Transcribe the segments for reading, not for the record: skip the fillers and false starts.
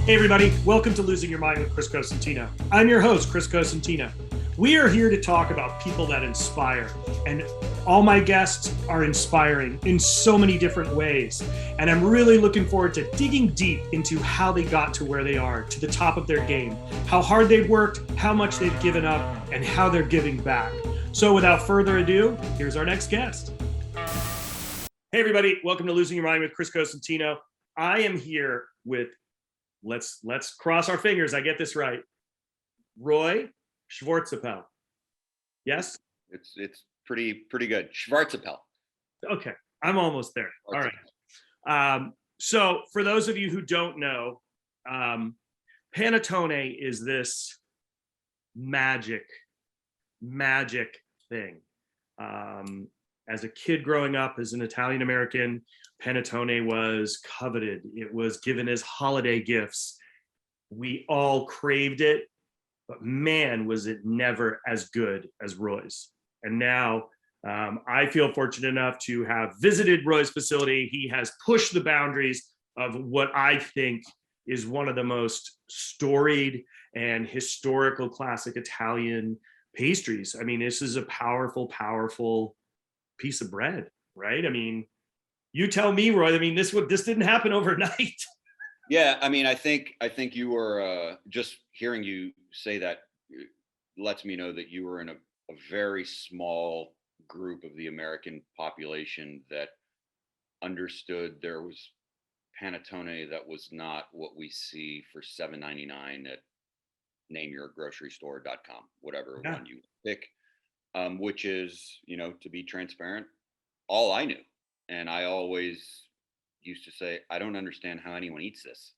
Hey everybody, welcome to Losing Your Mind with Chris Cosentino. I'm your host, Chris Cosentino. We are here to talk about people that inspire, and all my guests are inspiring in so many different ways. And I'm really looking forward to digging deep into how they got to where they are, to the top of their game, how hard they've worked, how much they've given up, and how they're giving back. So without further ado, here's our next guest. Hey everybody, welcome to Losing Your Mind with Chris Cosentino. I am here with, let's cross our fingers, I get this right, Roy Shvartzapel. Yes? It's pretty good. Shvartzapel. Okay, I'm almost there. All right. So for those of you who don't know, Panettone is this magic thing. As a kid growing up as an Italian American, Panettone was coveted. It was given as holiday gifts. We all craved it, but man, was it never as good as Roy's. And now I feel fortunate enough to have visited Roy's facility. He has pushed the boundaries of what I think is one of the most storied and historical classic Italian pastries. I mean, this is a powerful piece of bread, right? I mean, you tell me, Roy. I mean, this didn't happen overnight. Yeah, I mean, I think you were just hearing you say that lets me know that you were in a very small group of the American population that understood there was panettone that was not what we see for $7.99 at nameyourgrocerystore.com, whatever one you pick, which is, to be transparent, all I knew. And I always used to say, I don't understand how anyone eats this.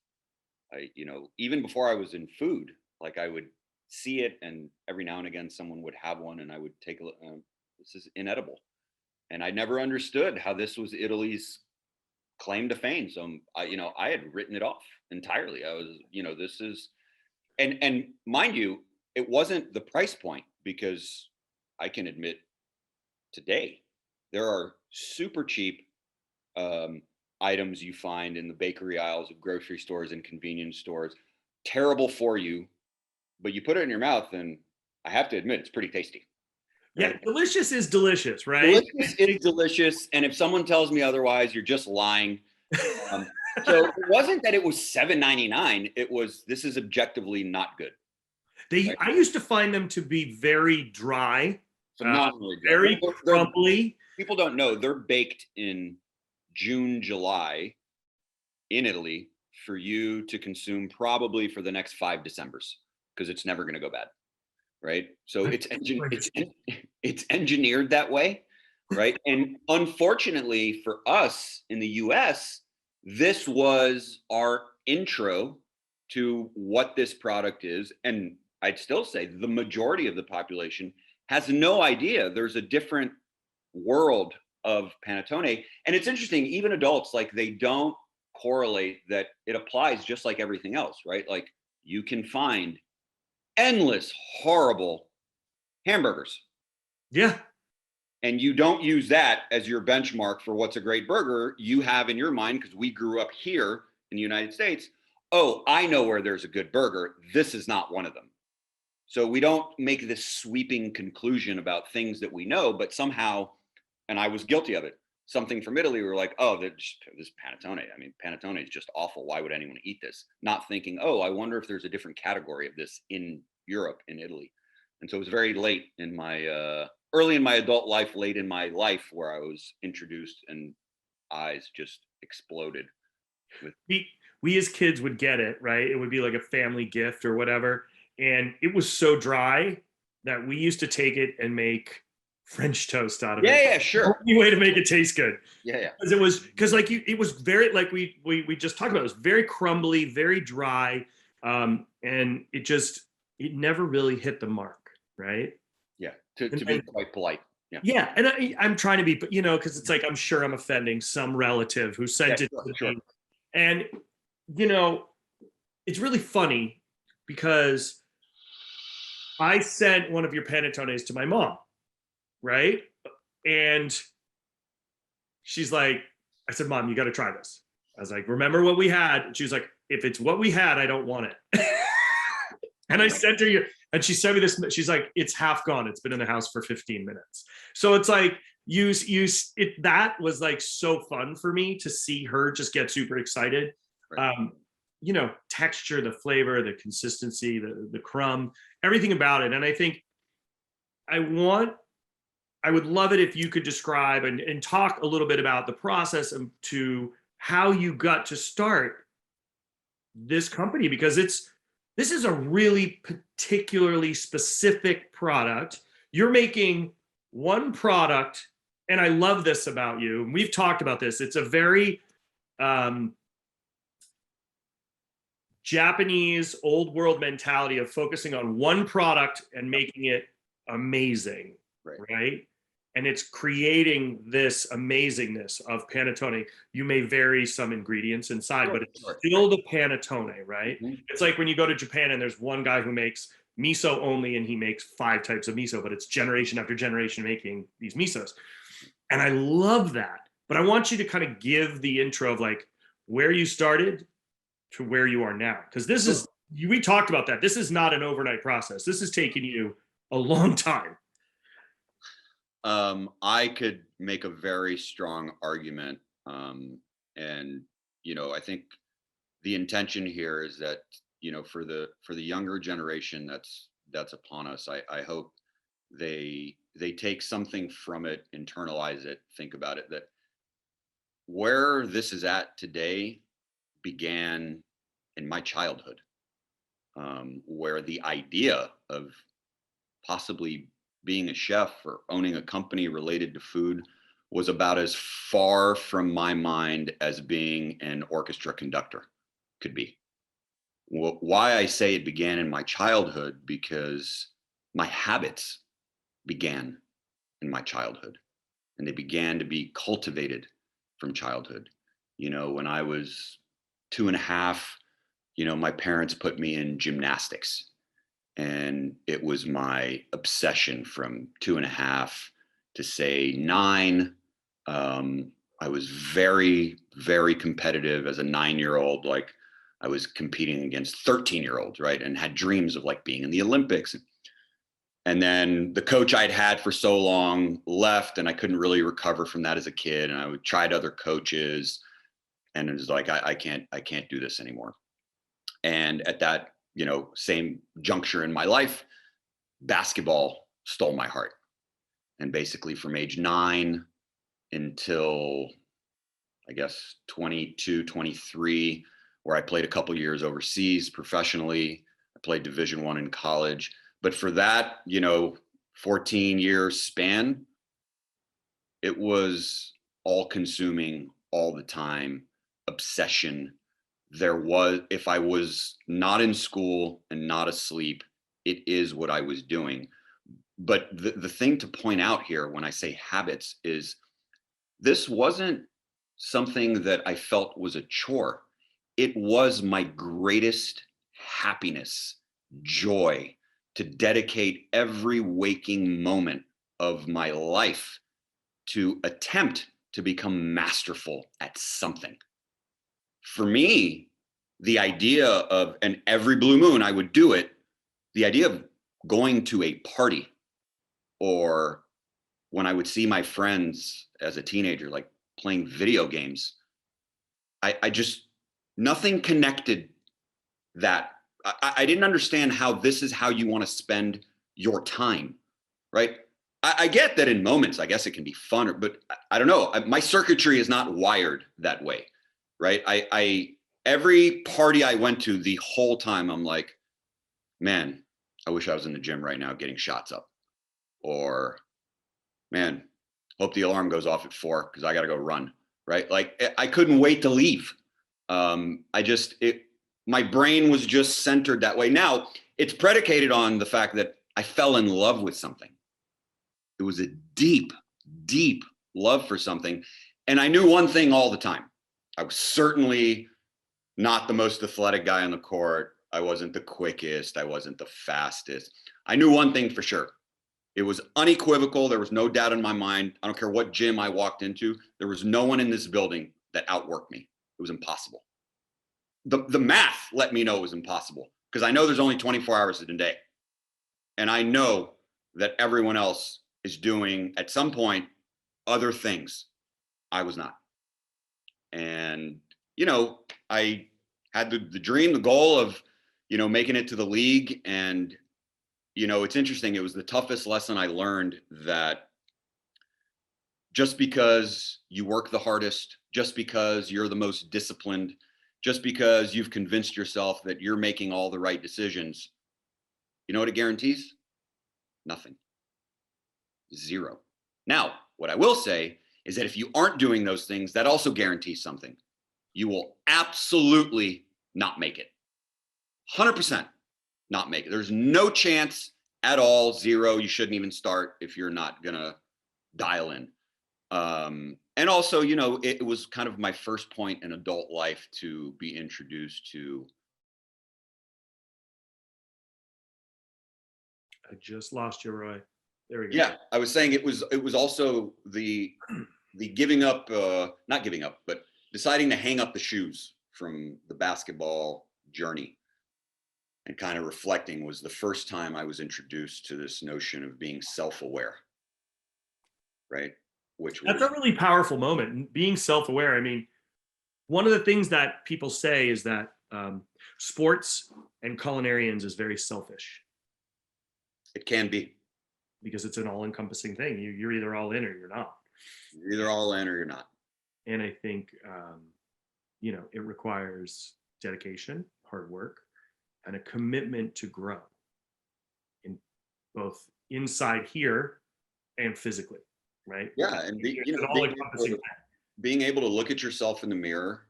Even before I was in food, like I would see it, and every now and again someone would have one, and I would take a look. This is inedible, and I never understood how this was Italy's claim to fame. So I had written it off entirely. I was, this is, and mind you, it wasn't the price point, because I can admit today there are super cheap items you find in the bakery aisles of grocery stores and convenience stores, terrible for you, but you put it in your mouth, and I have to admit, it's pretty tasty. Right? Yeah, delicious is delicious, right? Delicious is delicious, and if someone tells me otherwise, you're just lying. So it wasn't that it was $7.99. It was, this is objectively not good. Right? I used to find them to be very dry, phenomenally dry. Very crumbly. People don't know they're baked in June, July in Italy for you to consume probably for the next 5 Decembers, because it's never going to go bad, right? So it's engineered that way, right? And unfortunately for us in the US, this was our intro to what this product is. And I'd still say the majority of the population has no idea there's a different world of panettone. And it's interesting, even adults, like, they don't correlate that it applies just like everything else, right? Like, you can find endless horrible hamburgers, yeah, and you don't use that as your benchmark for what's a great burger. You have in your mind, because we grew up here in the United States, oh, I know where there's a good burger, this is not one of them. So we don't make this sweeping conclusion about things that we know, but somehow, and I was guilty of it, something from Italy, we were like, oh, this panettone. I mean, panettone is just awful. Why would anyone eat this? Not thinking, oh, I wonder if there's a different category of this in Europe, in Italy. And so it was very late in my, early in my adult life, late in my life, where I was introduced, and eyes just exploded. We as kids would get it, right? It would be like a family gift or whatever. And it was so dry that we used to take it and make French toast out of it. Yeah, sure. The only way to make it taste good. Yeah. Because it was very, like we just talked about, it was very crumbly, very dry, and it never really hit the mark, right? Yeah, to be quite polite. Yeah, and I'm trying to be, because it's like, I'm sure I'm offending some relative who sent it to me. And it's really funny, because I sent one of your panettones to my mom, right? And she's like, I said, Mom, you got to try this. I was like, remember what we had? And she was like, if it's what we had, I don't want it. And I sent her, and she sent me this, she's like, it's half gone. It's been in the house for 15 minutes. So it's like, that was like so fun for me to see her just get super excited. Right. Texture, the flavor, the consistency, the crumb, everything about it. And I think I would love it if you could describe and talk a little bit about the process to how you got to start this company, because this is a really particularly specific product. You're making one product, and I love this about you. We've talked about this. It's a very Japanese old world mentality of focusing on one product and making it amazing, right? And it's creating this amazingness of panettone. You may vary some ingredients inside, but it's still the panettone, right? Mm-hmm. It's like when you go to Japan and there's one guy who makes miso only, and he makes 5 types of miso, but it's generation after generation making these misos. And I love that. But I want you to kind of give the intro of like where you started to where you are now. Because this is, we talked about that. This is not an overnight process. This has taken you a long time. I could make a very strong argument. And, I think the intention here is that, for the younger generation that's upon us, I hope they take something from it, internalize it, think about it, that where this is at today began in my childhood, where the idea of possibly being a chef or owning a company related to food was about as far from my mind as being an orchestra conductor could be. Why I say it began in my childhood, because my habits began in my childhood, and they began to be cultivated from childhood. When I was 2.5, my parents put me in gymnastics. And it was my obsession from 2.5 to say 9. I was very, very competitive as a 9-year-old. Like, I was competing against 13-year-olds, right? And had dreams of like being in the Olympics. And then the coach I'd had for so long left, and I couldn't really recover from that as a kid. And I tried other coaches, and it was like, I can't do this anymore. And at that, same juncture in my life, basketball stole my heart. And basically from age 9 until, I guess, 22, 23, where I played a couple years overseas professionally. I played Division I in college. But for that, 14-year span, it was all consuming all the time, obsession. If I was not in school and not asleep, it is what I was doing. But the thing to point out here when I say habits is this wasn't something that I felt was a chore. It was my greatest happiness, joy, to dedicate every waking moment of my life to attempt to become masterful at something. For me, the idea of, and every blue moon I would do it, the idea of going to a party, or when I would see my friends as a teenager, like playing video games, I just, nothing connected that. I didn't understand how this is how you want to spend your time, right? I get that in moments, I guess it can be fun, but I don't know. My circuitry is not wired that way. Right. Every party I went to, the whole time I'm like, man, I wish I was in the gym right now getting shots up. Or, man, hope the alarm goes off at 4 because I got to go run. Right. Like, I couldn't wait to leave. My brain was just centered that way. Now it's predicated on the fact that I fell in love with something. It was a deep, deep love for something. And I knew one thing all the time. I was certainly not the most athletic guy on the court. I wasn't the quickest. I wasn't the fastest. I knew one thing for sure. It was unequivocal. There was no doubt in my mind. I don't care what gym I walked into. There was no one in this building that outworked me. It was impossible. the math let me know it was impossible, because I know there's only 24 hours in a day. And I know that everyone else is doing at some point other things. I was not. And, I had the dream, the goal of, making it to the league. And, it's interesting. It was the toughest lesson I learned, that just because you work the hardest, just because you're the most disciplined, just because you've convinced yourself that you're making all the right decisions, you know what it guarantees? Nothing. Zero. Now, what I will say is that if you aren't doing those things, that also guarantees something. You will absolutely not make it. 100% not make it. There's no chance at all. Zero. You shouldn't even start if you're not going to dial in. And also, it was kind of my first point in adult life to be introduced to. I just lost you, Roy. There we go. Yeah, I was saying it was also the giving up, not giving up, but deciding to hang up the shoes from the basketball journey, and kind of reflecting, was the first time I was introduced to this notion of being self-aware, right? That's a really powerful moment, being self-aware. I mean, one of the things that people say is that sports and culinarians is very selfish. It can be. Because it's an all-encompassing thing. You're either all in or you're not. You're either all in or you're not. And I think, it requires dedication, hard work, and a commitment to grow, in both inside here and physically, right? Yeah, and being able to look at yourself in the mirror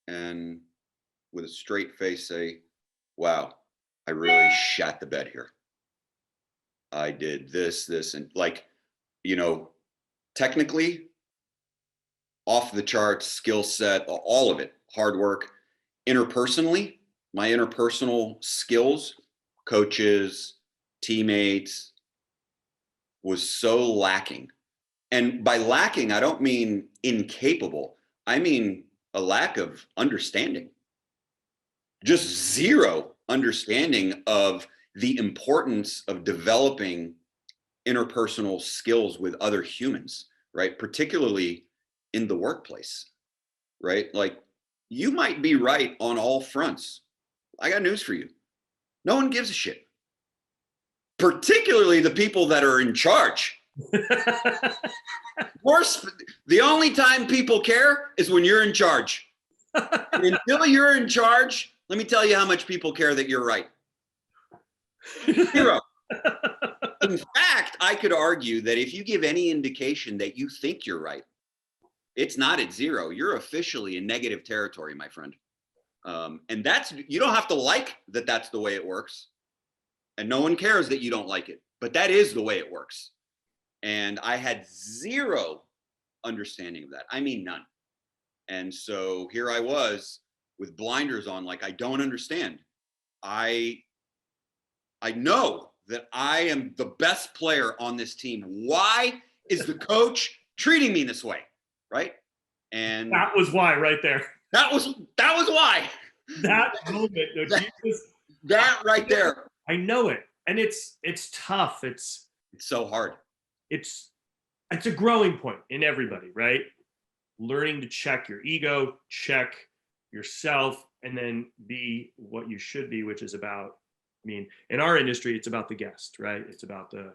and with a straight face say, wow, I really shat the bed here. I did this, and technically off the charts, skill set, all of it, hard work. Interpersonally, my interpersonal skills, coaches, teammates, was so lacking. And by lacking, I don't mean incapable. I mean a lack of understanding. Just zero understanding of the importance of developing interpersonal skills with other humans, right? Particularly in the workplace, right? Like, you might be right on all fronts. I got news for you. No one gives a shit. Particularly the people that are in charge. The only time people care is when you're in charge. And until you're in charge, let me tell you how much people care that you're right. Zero. In fact, I could argue that if you give any indication that you think you're right, it's not at zero. You're officially in negative territory, my friend. And you don't have to like that that's the way it works. And no one cares that you don't like it, but that is the way it works. And I had zero understanding of that. I mean, none. And so here I was with blinders on, like, I don't understand. I know that I am the best player on this team. Why is the coach treating me this way? Right? And that was why, right there. That was why. That moment. That right there. I know it. And it's tough. It's so hard. It's a growing point in everybody, right? Learning to check your ego, check yourself, and then be what you should be, which is about, in our industry, it's about the guest, right? It's about the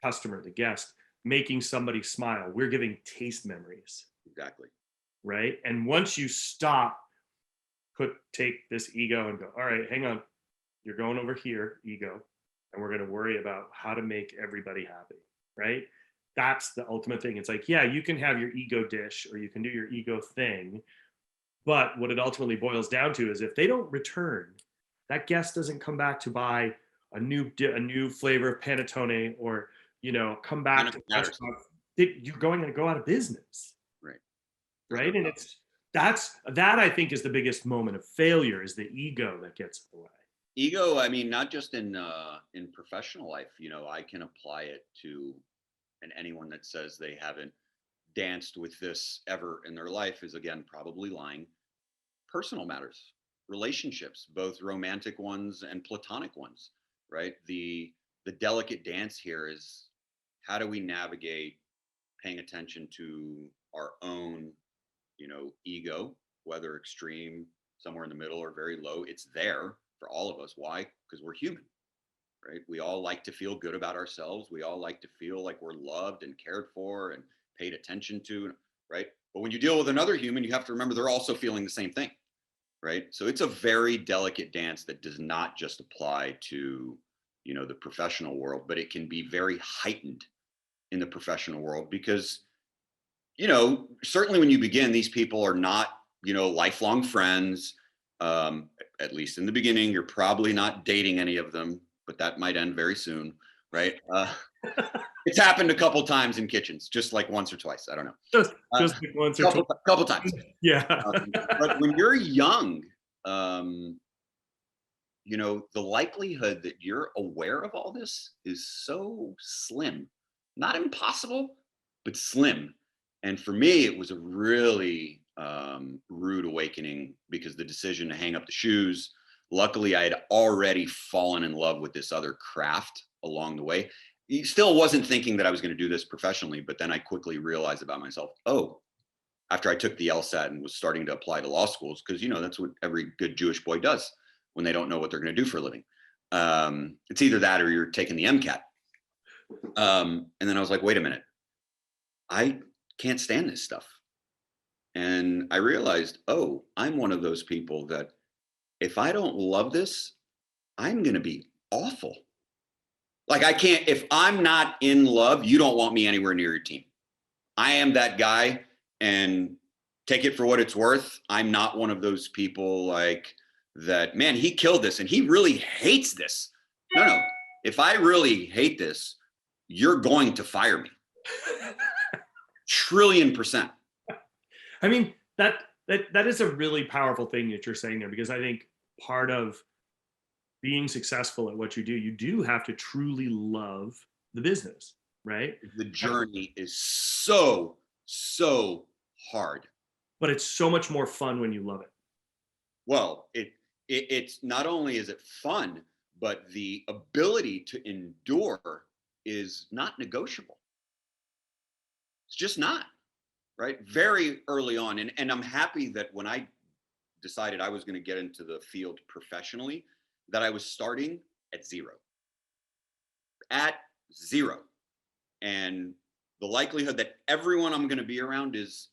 customer, the guest, making somebody smile. We're giving taste memories. Exactly. Right? And once you stop, take this ego and go, all right, hang on. You're going over here, ego, and we're going to worry about how to make everybody happy, right? That's the ultimate thing. It's like, yeah, you can have your ego dish or you can do your ego thing, but what it ultimately boils down to is if they don't return, that guest doesn't come back to buy a new flavor of panettone, or come back to the restaurant, you're going to go out of business. Right. And that I think is the biggest moment of failure, is the ego that gets in the way. Ego, not just in professional life, I can apply it to, and anyone that says they haven't danced with this ever in their life is, again, probably lying. Personal matters, relationships, both romantic ones and platonic ones, right? The delicate dance here is, how do we navigate paying attention to our own, ego, whether extreme, somewhere in the middle, or very low. It's there for all of us. Why? Because we're human, right? We all like to feel good about ourselves. We all like to feel like we're loved and cared for and paid attention to, right? But when you deal with another human, you have to remember they're also feeling the same thing, right? So it's a very delicate dance that does not just apply to, the professional world, but it can be very heightened in the professional world because, certainly when you begin, these people are not, lifelong friends. At least in the beginning, you're probably not dating any of them, but that might end very soon, right? It's happened a couple times in kitchens, just like once or twice. I don't know. Just like once or couple times. Yeah. But when you're young, the likelihood that you're aware of all this is so slim. Not impossible, but slim. And for me, it was a really rude awakening because the decision to hang up the shoes, luckily I had already fallen in love with this other craft along the way. He still wasn't thinking that I was going to do this professionally, but then I quickly realized about myself, after I took the LSAT and was starting to apply to law schools, because, that's what every good Jewish boy does when they don't know what they're going to do for a living. It's either that or you're taking the MCAT. And then I was like, wait a minute, I can't stand this stuff. And I realized, I'm one of those people that if I don't love this, I'm going to be awful. Like I can't, if I'm not in love, you don't want me anywhere near your team. I am that guy, and take it for what it's worth. I'm not one of those people like that, man, he killed this and he really hates this. No. If I really hate this, you're going to fire me. Trillion%. I mean, that is a really powerful thing that you're saying there, because I think part of being successful at what you do have to truly love the business, right? The journey is so hard. But it's so much more fun when you love it. Well, it's not only is it fun, but the ability to endure is not negotiable. It's just not, right? Very early on. And I'm happy that when I decided I was going to get into the field professionally, that I was starting at zero. At zero. And the likelihood that everyone I'm going to be around is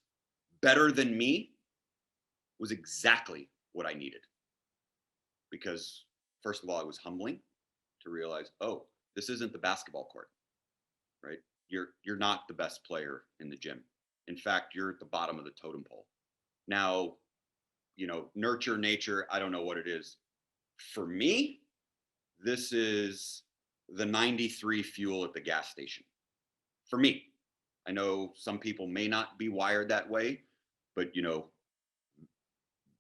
better than me was exactly what I needed. Because first of all, it was humbling to realize, this isn't the basketball court, right? You're not the best player in the gym. In fact, you're at the bottom of the totem pole. Now, nurture, nature, I don't know what it is. For me, this is the 93 fuel at the gas station. For me, I know some people may not be wired that way, but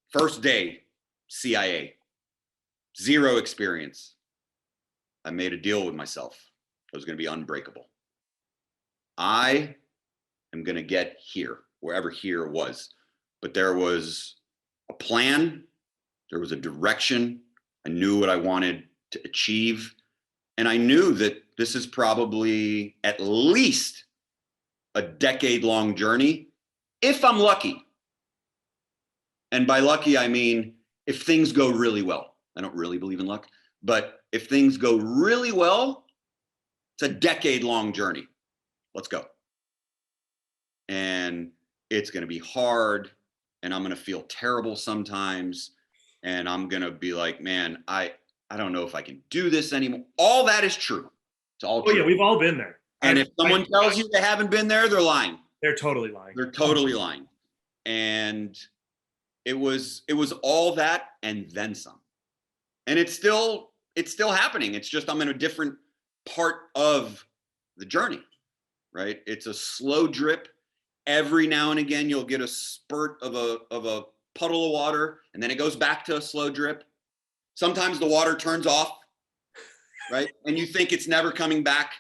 first day, CIA, zero experience. I made a deal with myself. I was going to be unbreakable. I am going to get here, wherever here was. But there was a plan. There was a direction. I knew what I wanted to achieve. And I knew that this is probably at least a decade-long journey, if I'm lucky. And by lucky, I mean, if things go really well. I don't really believe in luck, but if things go really well, it's a decade-long journey. Let's go. And it's going to be hard, and I'm going to feel terrible sometimes, and I'm going to be like, man, I don't know if I can do this anymore. All that is true. It's all true. Yeah, we've all been there. And if someone tells you they haven't been there, they're lying. They're totally lying. They're totally lying. And it was all that and then some. And it's still happening. It's just I'm in a different part of the journey, right? It's a slow drip. Every now and again, you'll get a spurt of a puddle of water, and then it goes back to a slow drip. Sometimes the water turns off, right? And you think it's never coming back.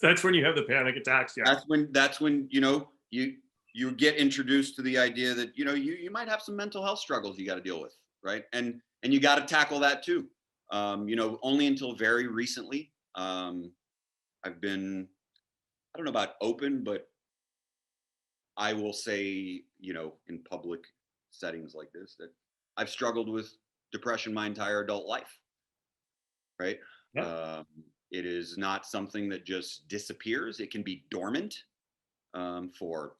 That's when you have the panic attacks. Yeah. That's when you get introduced to the idea that you might have some mental health struggles you got to deal with, right? And and you got to tackle that too. Only until very recently, I've been, I don't know about open, but I will say, in public settings like this, that I've struggled with depression my entire adult life, right? Yeah. It is not something that just disappears. It can be dormant for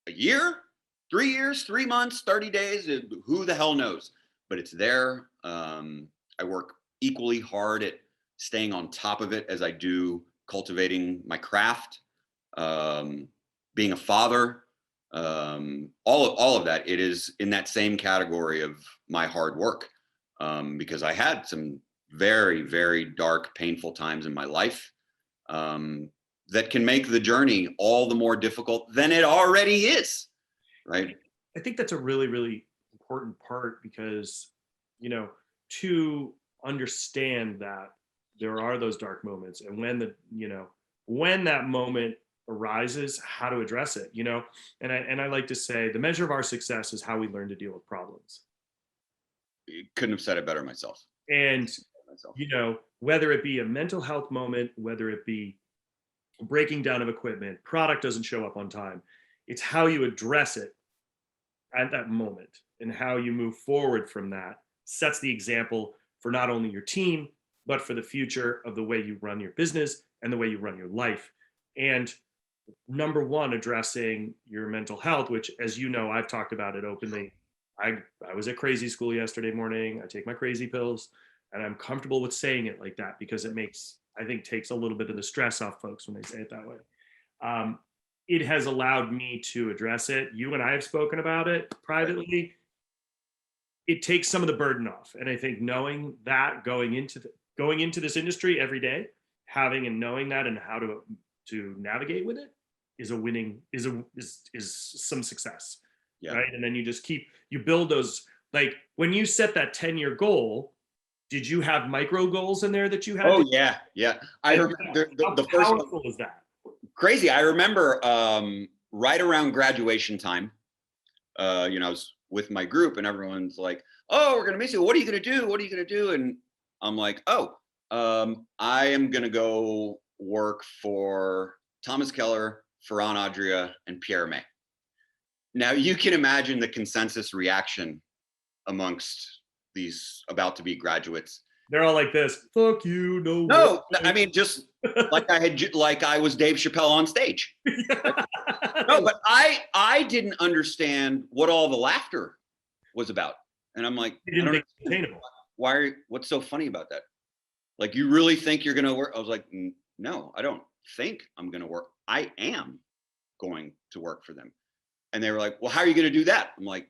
a year, 3 years, 3 months, 30 days, who the hell knows? But it's there. I work equally hard at staying on top of it as I do cultivating my craft, being a father, all of that. It is in that same category of my hard work, because I had some very, very dark, painful times in my life that can make the journey all the more difficult than it already is, right? I think that's a really, really important part, because, to understand that there are those dark moments, and when that moment arises, how to address it, and I like to say the measure of our success is how we learn to deal with problems. Couldn't have said it better myself. And, whether it be a mental health moment, whether it be breaking down of equipment, product doesn't show up on time, it's how you address it at that moment, and how you move forward from that sets the example for not only your team, but for the future of the way you run your business and the way you run your life. And number one, addressing your mental health, which, as you know, I've talked about it openly. I was at crazy school yesterday morning. I take my crazy pills, and I'm comfortable with saying it like that, because it takes a little bit of the stress off folks when they say it that way. It has allowed me to address it. You and I have spoken about it privately. It takes some of the burden off. And I think knowing that going into this industry every day, having and knowing that and how to navigate with it is some success. Yeah. Right. And then you build those, like when you set that 10-year goal, did you have micro goals in there that you had? Oh, yeah. Yeah. I remember the first one. How powerful is that? Crazy. I remember right around graduation time, I was with my group and everyone's like, oh, we're going to miss you. What are you going to do? What are you going to do? And I'm like, I am going to go work for Thomas Keller, Ferran Adria, and Pierre Hermé. Now you can imagine the consensus reaction amongst these about to be graduates. They're all like this. Fuck you. No, I mean, just like I was Dave Chappelle on stage. No, but I didn't understand what all the laughter was about. And I'm like, You didn't think it was attainable. What's so funny about that? Like, you really think you're going to work? I was like, no, I don't think I'm going to work. I am going to work for them. And they were like, well, how are you going to do that? I'm like,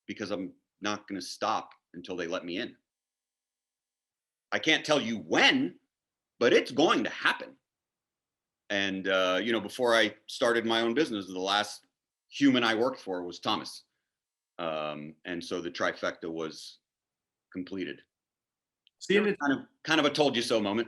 because I'm not going to stop until they let me in. I can't tell you when, but it's going to happen. And, before I started my own business, the last human I worked for was Thomas. And so the trifecta was completed. See, and kind of a told you so moment.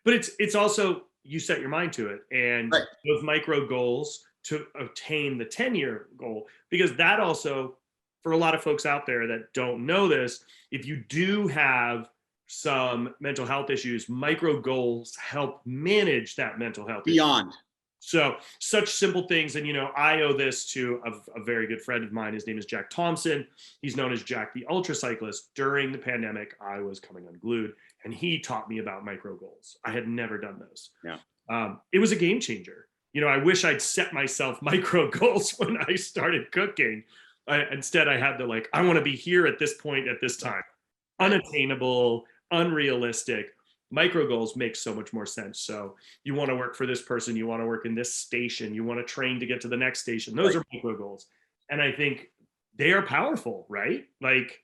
But it's also, you set your mind to it, and right. Those micro goals to attain the 10-year goal, because that also, for a lot of folks out there that don't know this, if you do have some mental health issues, micro goals help manage that mental health beyond issue. So such simple things. And, I owe this to a very good friend of mine. His name is Jack Thompson. He's known as Jack the Ultra Cyclist. During the pandemic, I was coming unglued, and he taught me about micro goals. I had never done those. Yeah. It was a game changer. I wish I'd set myself micro goals when I started cooking. Instead, I had to I want to be here at this point at this time. Unattainable, unrealistic. Micro goals make so much more sense. So you want to work for this person, you want to work in this station, you want to train to get to the next station. Those are micro goals. And I think they are powerful, right? Like,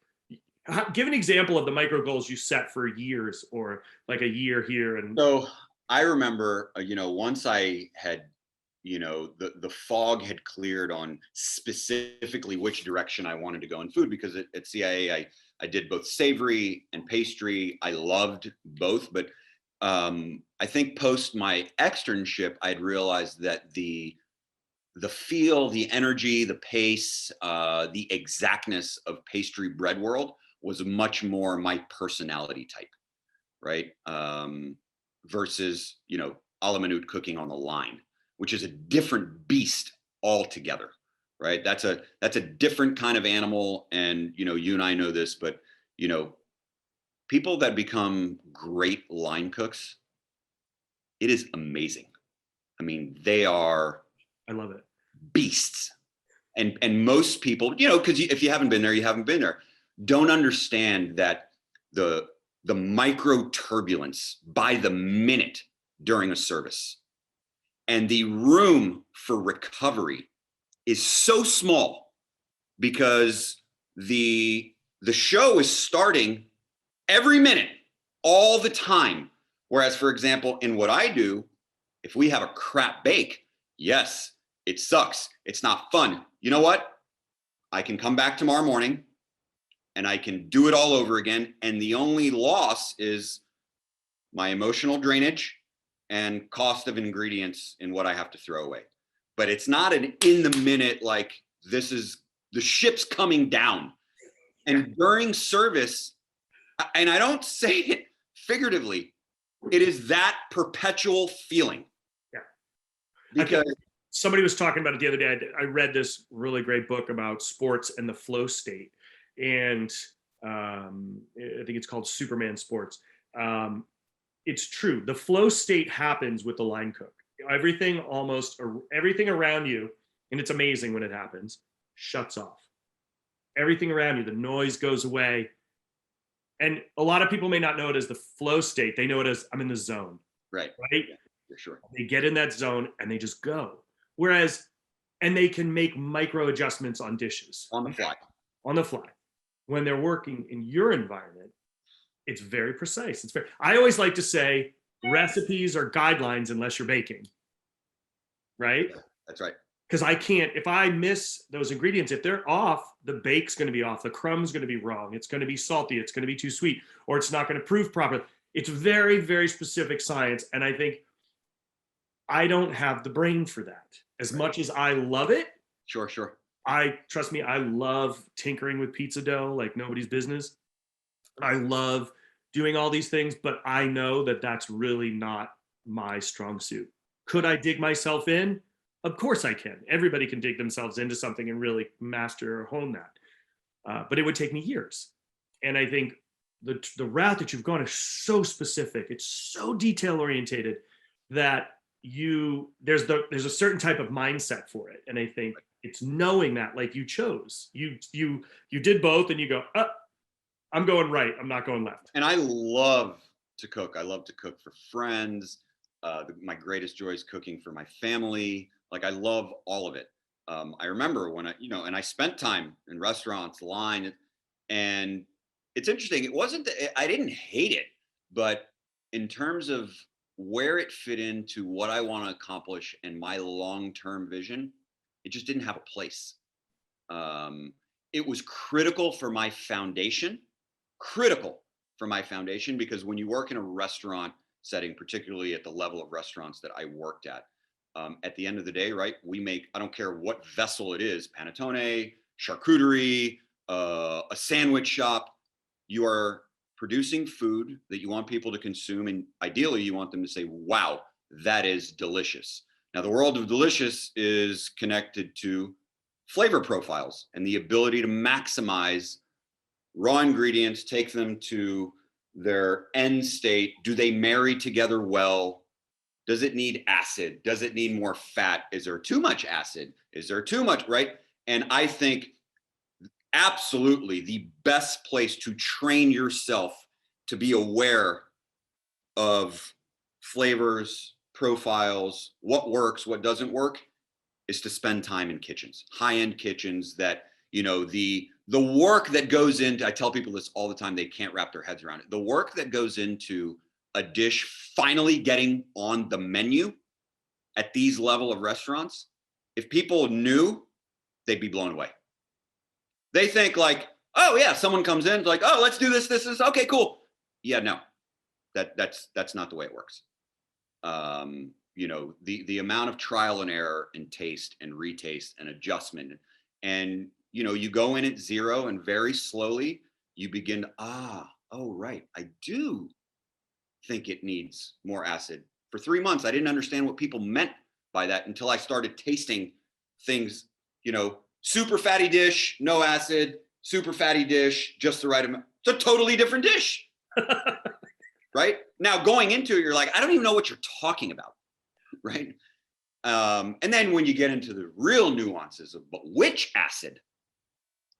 give an example of the micro goals you set for years, or like a year here. And so I remember, once I had, the fog had cleared on specifically which direction I wanted to go in food, because at CIA, I did both savory and pastry. I loved both, but I think post my externship, I'd realized that the feel, the energy, the pace, the exactness of pastry bread world was much more my personality type, right? Versus, a la minute cooking on the line, which is a different beast altogether, right? That's a different kind of animal. And, you and I know this, but, people that become great line cooks, it is amazing. I mean, they are I love it. beasts. And most people, because if you haven't been there, you haven't been there, don't understand that the micro turbulence by the minute during a service and the room for recovery is so small because the show is starting every minute, all the time. Whereas, for example, in what I do, if we have a crap bake, yes, it sucks. It's not fun. You know what? I can come back tomorrow morning and I can do it all over again. And the only loss is my emotional drainage and cost of ingredients in what I have to throw away. But it's not an in the minute, like this is the ship's coming down. And during service, and I don't say it figuratively, it is that perpetual feeling. Yeah. Because somebody was talking about it the other day. I read this really great book about sports and the flow state. And I think it's called Superman Sports. It's true. The flow state happens with the line cook. Everything around you, and it's amazing when it happens, shuts off. Everything around you, the noise goes away. And a lot of people may not know it as the flow state. They know it as I'm in the zone. Right. Yeah, for sure. They get in that zone and they just go. And they can make micro adjustments on dishes. On the fly. On the fly. When they're working in your environment, it's very precise. I always like to say recipes are guidelines unless you're baking. Right? Yeah, that's right. Because if I miss those ingredients, if they're off, the bake's going to be off, the crumb's going to be wrong, it's going to be salty, it's going to be too sweet, or it's not going to proof properly. It's very, very specific science. And I think I don't have the brain for that. As much as I love it. Sure. Trust me, I love tinkering with pizza dough like nobody's business. I love doing all these things, but I know that that's really not my strong suit. Could I dig myself in? Of course I can. Everybody can dig themselves into something and really master or hone that. But it would take me years. And I think the route that you've gone is so specific. It's so detail orientated that there's a certain type of mindset for it. And I think it's knowing that, like you chose, you did both and you go, I'm going right. I'm not going left. And I love to cook. I love to cook for friends. My greatest joy is cooking for my family. Like I love all of it. I remember when and I spent time in restaurants, line, and it's interesting. I didn't hate it, but in terms of where it fit into what I want to accomplish and my long-term vision, it just didn't have a place. It was critical for my foundation, because when you work in a restaurant setting, particularly at the level of restaurants that I worked at the end of the day, right? We make, I don't care what vessel it is, panettone, charcuterie, a sandwich shop, you are producing food that you want people to consume. And ideally you want them to say, wow, that is delicious. Now the world of delicious is connected to flavor profiles and the ability to maximize raw ingredients, take them to their end state. Do they marry together well? Does it need acid? Does it need more fat? Is there too much acid? Is there too much, right? And I think absolutely the best place to train yourself to be aware of flavors, profiles, what works, what doesn't work, is to spend time in kitchens, high-end kitchens that, the work that goes into, I tell people this all the time, they can't wrap their heads around it. The work that goes into a dish finally getting on the menu at these level of restaurants, if people knew, they'd be blown away. They think like, oh yeah, someone comes in like, oh, let's do this, okay, cool. Yeah, no, that's not the way it works. The amount of trial and error and taste and retaste and adjustment, and you go in at zero and very slowly you begin to, oh, right. I do think it needs more acid. For 3 months, I didn't understand what people meant by that until I started tasting things, super fatty dish, no acid, super fatty dish, just the right amount. It's a totally different dish. Right? Now going into it, you're like, I don't even know what you're talking about. Right? And then when you get into the real nuances of, but which acid?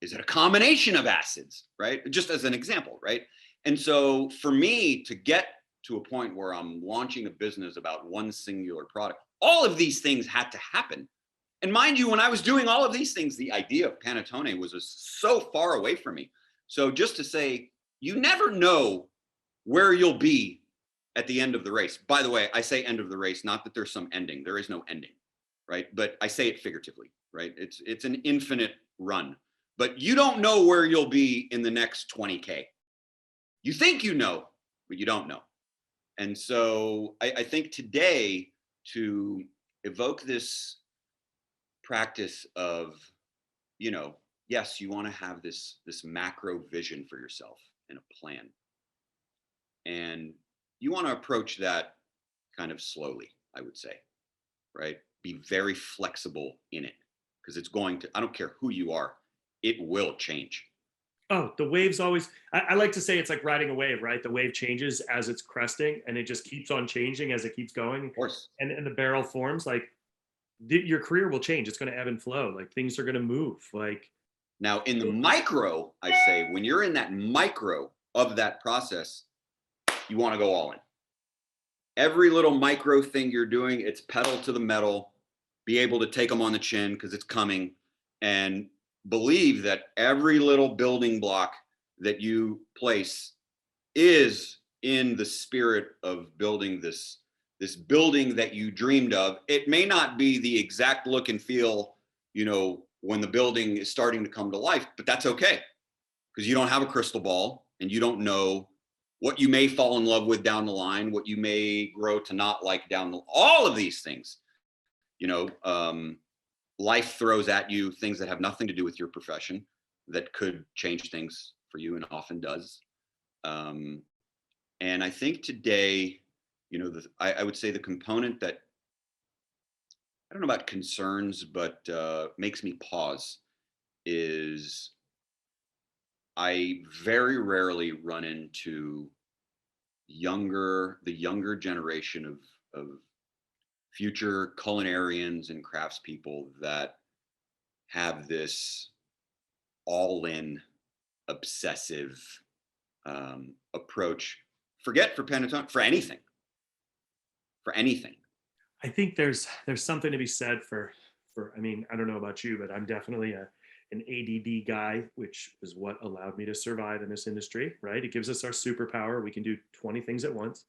Is it a combination of acids? Right? Just as an example, right? And so for me to get to a point where I'm launching a business about one singular product, all of these things had to happen. And mind you, when I was doing all of these things, the idea of Panettone was so far away from me. So just to say, you never know where you'll be at the end of the race. By the way, I say end of the race, not that there's some ending. There is no ending, right? But I say it figuratively, right? It's an infinite run. But you don't know where you'll be in the next 20K. You think you know, but you don't know. And so I think today, to evoke this practice of, yes, you want to have this macro vision for yourself and a plan. And you want to approach that kind of slowly, I would say, right? Be very flexible in it, because it's going to, I don't care who you are, it will change. Oh, the waves always, I like to say it's like riding a wave, right? The wave changes as it's cresting and it just keeps on changing as it keeps going. Of course. And the barrel forms, like your career will change. It's going to ebb and flow. Like things are going to move. Like now in the micro, I say, when you're in that micro of that process, you want to go all in. Every little micro thing you're doing, it's pedal to the metal, be able to take them on the chin because it's coming, and believe that every little building block that you place is in the spirit of building this building that you dreamed of. It may not be the exact look and feel, when the building is starting to come to life, but that's okay, because you don't have a crystal ball and you don't know what you may fall in love with down the line, what you may grow to not like all of these things. Life throws at you things that have nothing to do with your profession that could change things for you, and often does. And I think today, I would say the component that, I don't know about concerns, but makes me pause is I very rarely run into the younger generation of future culinarians and craftspeople that have this all-in obsessive approach. Forget for Panettone, for anything. I think there's something to be said for I mean, I don't know about you, but I'm definitely an ADD guy, which is what allowed me to survive in this industry, right? It gives us our superpower. We can do 20 things at once.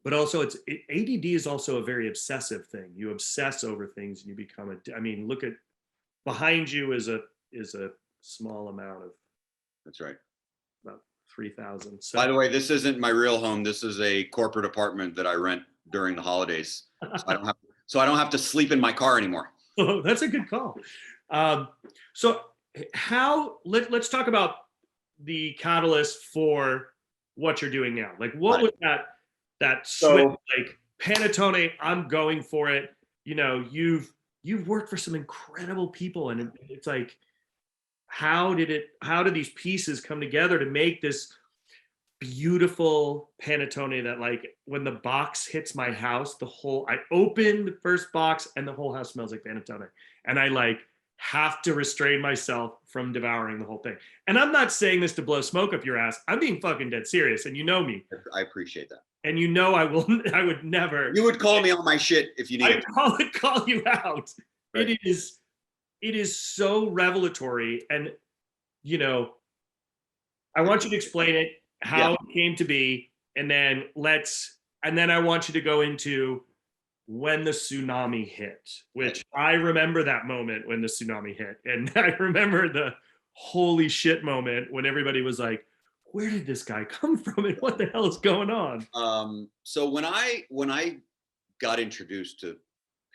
But also ADD is also a very obsessive thing. You obsess over things and you become look at behind you is a small amount of, that's right, about 3,000. So, by the way, this isn't my real home. This is a corporate apartment that I rent during the holidays. So I don't have to sleep in my car anymore. Oh, that's a good call. So let's talk about the catalyst for what you're doing now. Like what was that switch, like Panettone, I'm going for it. You've worked for some incredible people, and it's like, how did these pieces come together to make this beautiful Panettone that, like, when the box hits my house, I open the first box and the whole house smells like Panettone, and I like have to restrain myself from devouring the whole thing. And I'm not saying this to blow smoke up your ass. I'm being fucking dead serious, and you know me. I appreciate that. And I would never. You would call me on my shit if you needed. I would call you out. Right. It is so revelatory, and I want you to explain it, how it came to be, and then I want you to go into when the tsunami hit, which I remember that moment when the tsunami hit, and I remember the holy shit moment when everybody was like, where did this guy come from and what the hell is going on? So when I got introduced to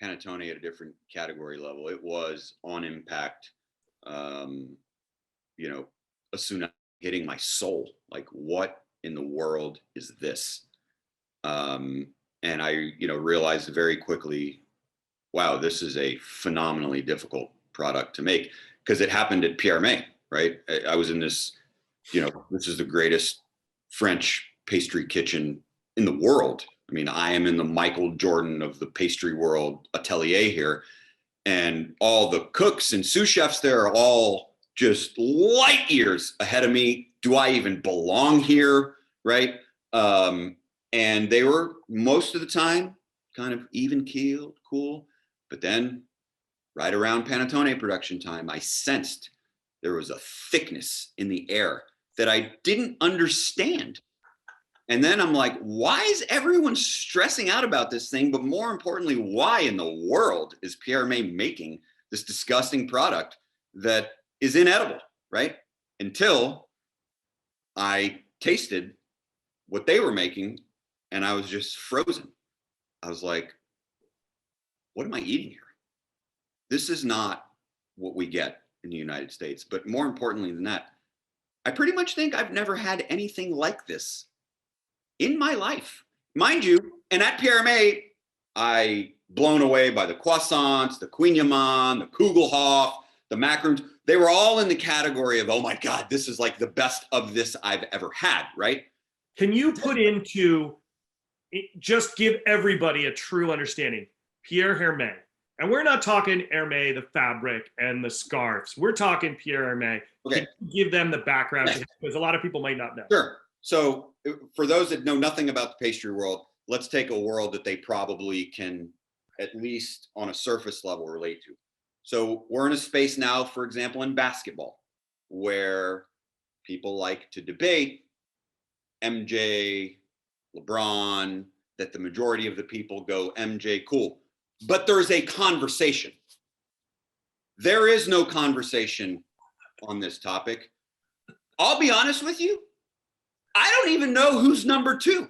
Panettone at a different category level, it was on impact, you know, a tsunami hitting my soul. Like, what in the world is this? And I, you know, realized very quickly, wow, this is a phenomenally difficult product to make, because it happened at Pierre Hermé, right? I was in this, you know, this is the greatest French pastry kitchen in the world. I mean, I am in the Michael Jordan of the pastry world atelier here. And all the cooks and sous chefs there are all just light years ahead of me. Do I even belong here? Right. And they were most of the time kind of even keeled, cool. But then right around Panettone production time, I sensed there was a thickness in the air that I didn't understand. And then I'm like, why is everyone stressing out about this thing? But more importantly, why in the world is Pierre Hermé making this disgusting product that is inedible, right? Until I tasted what they were making, and I was just frozen. I was like, what am I eating here? This is not what we get in the United States. But more importantly than that, I pretty much think I've never had anything like this in my life, mind you. And at Pierre Hermé, I blown away by the croissants, the kouign-amann, the kugelhof, the macaroons. They were all in the category of, oh my God, this is like the best of this I've ever had, right? Can you put into, just give everybody a true understanding, Pierre Hermé. And we're not talking Hermé, the fabric and the scarves. We're talking Pierre Hermé. Okay. Can you give them the background? Because a lot of people might not know. Sure. So for those that know nothing about the pastry world, let's take a world that they probably can at least on a surface level relate to. So we're in a space now, for example, in basketball, where people like to debate MJ, LeBron, that the majority of the people go MJ, cool. But there's a conversation. There is no conversation on this topic. I'll be honest with you. I don't even know who's number two,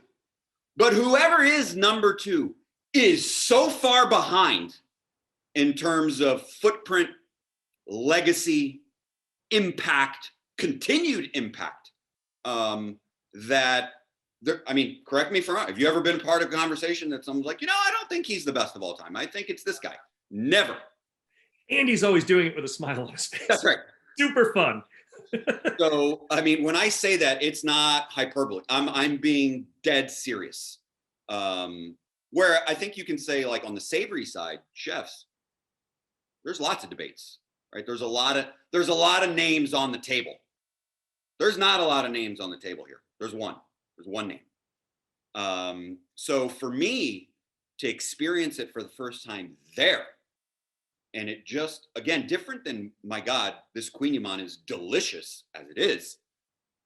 but whoever is number two is so far behind in terms of footprint, legacy, impact, continued impact, that there, I mean, correct me if I'm wrong. Have you ever been part of a conversation that someone's like, you know, I don't think he's the best of all time. I think it's this guy. Never. Andy's always doing it with a smile on his face. That's right. Super fun. So, I mean, when I say that, it's not hyperbole. I'm being dead serious. Where I think you can say, like on the savory side, chefs, there's lots of debates, right? There's a lot of names on the table. There's not a lot of names on the table here. There's one name. So for me to experience it for the first time there, and it just, again, different than, my God, this kouign-amann is delicious as it is.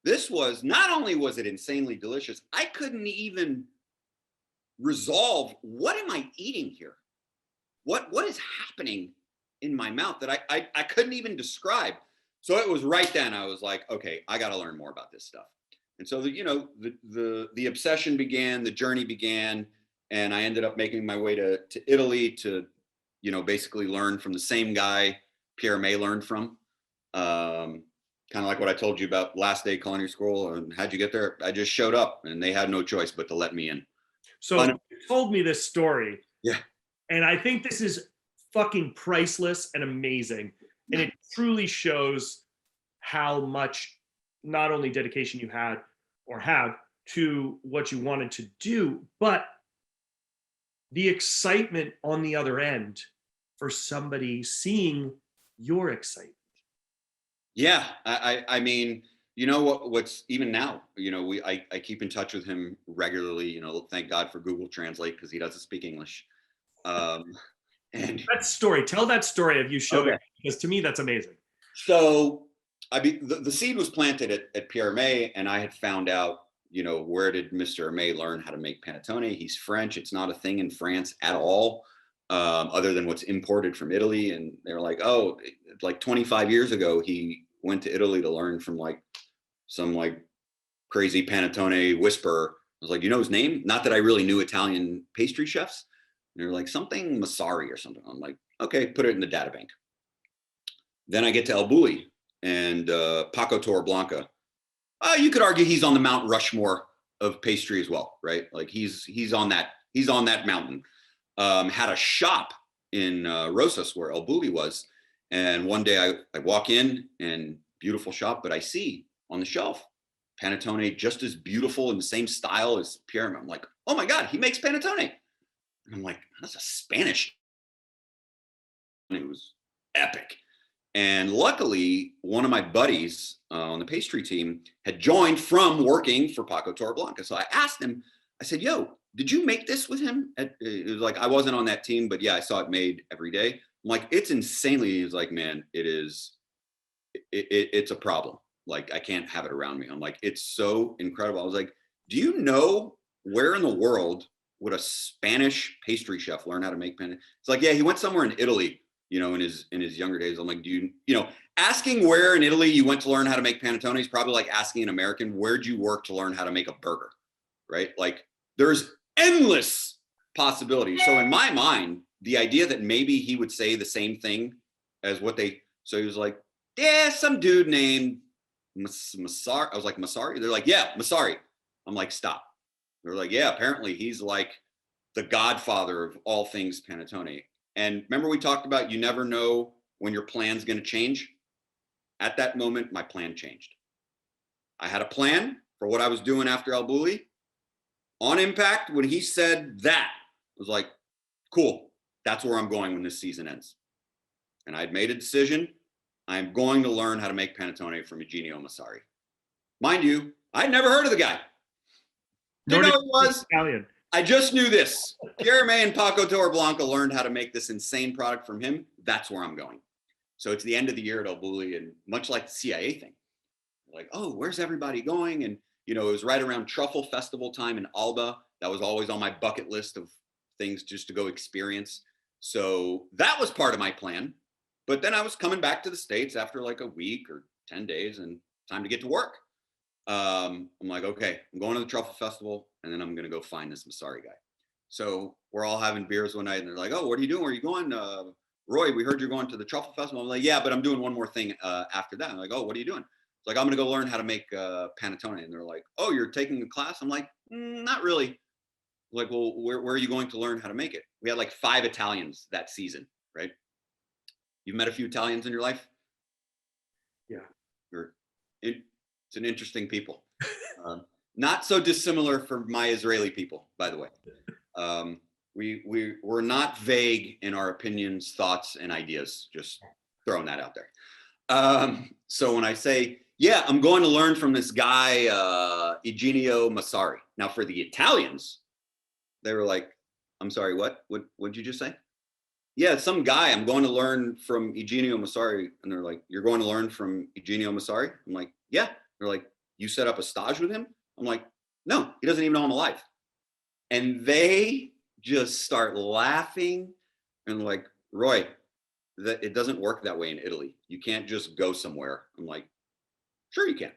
This was, not only was it insanely delicious, I couldn't even resolve, what am I eating here? What is happening in my mouth that I couldn't even describe? So it was right then, I was like, okay, I got to learn more about this stuff. And so the obsession began, the journey began, and I ended up making my way to Italy to, basically learn from the same guy Pierre Hermé learned from. Kind of like what I told you about last day culinary school. And how'd you get there? I just showed up, and they had no choice but to let me in. So you told me this story. Yeah. And I think this is fucking priceless and amazing. And it truly shows how much not only dedication you had or have to what you wanted to do, but the excitement on the other end for somebody seeing your excitement. Yeah. I mean, what's even now, I keep in touch with him regularly, thank God for Google Translate, because he doesn't speak English. And that story, tell that story of you showing, because to me, that's amazing. So, I mean, the seed was planted at Pierre Hermé, and I had found out, where did Mr. Hermé learn how to make panettone? He's French. It's not a thing in France at all, other than what's imported from Italy. And they were like, oh, like 25 years ago, he went to Italy to learn from some crazy panettone whisperer. I was like, you know his name? Not that I really knew Italian pastry chefs. And they're like, something Massari or something. I'm like, okay, put it in the data bank. Then I get to El Bulli, and Paco Torreblanca. You could argue he's on the Mount Rushmore of pastry as well, right? Like he's on that mountain. Had a shop in Rosas where El Bulli was, and one day I walk in and beautiful shop, but I see on the shelf Panettone just as beautiful in the same style as Pierre Hermé. I'm like, oh my God, he makes Panettone. And I'm like, that's a Spanish. And it was epic. And luckily, one of my buddies on the pastry team had joined from working for Paco Torreblanca. So I asked him, I said, yo, did you make this with him? It was like, I wasn't on that team, but yeah, I saw it made every day. I'm like, it's insanely, he was like, man, it's a problem. Like, I can't have it around me. I'm like, it's so incredible. I was like, do you know where in the world would a Spanish pastry chef learn how to make panettone? It's like, yeah, he went somewhere in Italy, you know, in his younger days. I'm like, do you know, asking where in Italy you went to learn how to make panettone is probably like asking an American, where'd you work to learn how to make a burger, right? Like, there's endless possibilities. So in my mind, the idea that maybe he would say the same thing as what so he was like, yeah, some dude named Massari. I was like, Massari? They're like, yeah, Massari. I'm like, stop. They're like, yeah, apparently he's like the godfather of all things panettone. And remember we talked about you never know when your plan's going to change? At that moment, my plan changed. I had a plan for what I was doing after El Bulli. On impact, when he said that, I was like, cool, that's where I'm going when this season ends. And I'd made a decision. I'm going to learn how to make panettone from Iginio Massari. Mind you, I'd never heard of the guy. Didn't know who he was. Italian. I just knew this. Pierre Hermé and Paco Torreblanca learned how to make this insane product from him. That's where I'm going. So it's the end of the year at El Bulli, and much like the CIA thing, like, oh, where's everybody going? And you know, it was right around Truffle Festival time in Alba. That was always on my bucket list of things just to go experience. So that was part of my plan. But then I was coming back to the States after like a week or 10 days and time to get to work. I'm like, okay, I'm going to the Truffle Festival and then I'm going to go find this Massari guy. So we're all having beers one night and they're like, oh, what are you doing? Where are you going? Roy, we heard you're going to the Truffle Festival. I'm like, yeah, but I'm doing one more thing after that. I'm like, oh, what are you doing? It's like, I'm going to go learn how to make panettone. And they're like, oh, you're taking a class? I'm like, not really. Like, well, where are you going to learn how to make it? We had like 5 Italians that season, right? You've met a few Italians in your life? Yeah. It's an interesting people. Not so dissimilar from my Israeli people, by the way. We're not vague in our opinions, thoughts, and ideas. Just throwing that out there. So when I say, yeah, I'm going to learn from this guy, Iginio Massari. Now for the Italians, they were like, I'm sorry, what? What'd you just say? Yeah, some guy, I'm going to learn from Iginio Massari. And they're like, you're going to learn from Iginio Massari? I'm like, yeah. They're like, you set up a stage with him? I'm like, no, he doesn't even know I'm alive. And they just start laughing and like, Roy, that it doesn't work that way in Italy. You can't just go somewhere. I'm like, sure you can. And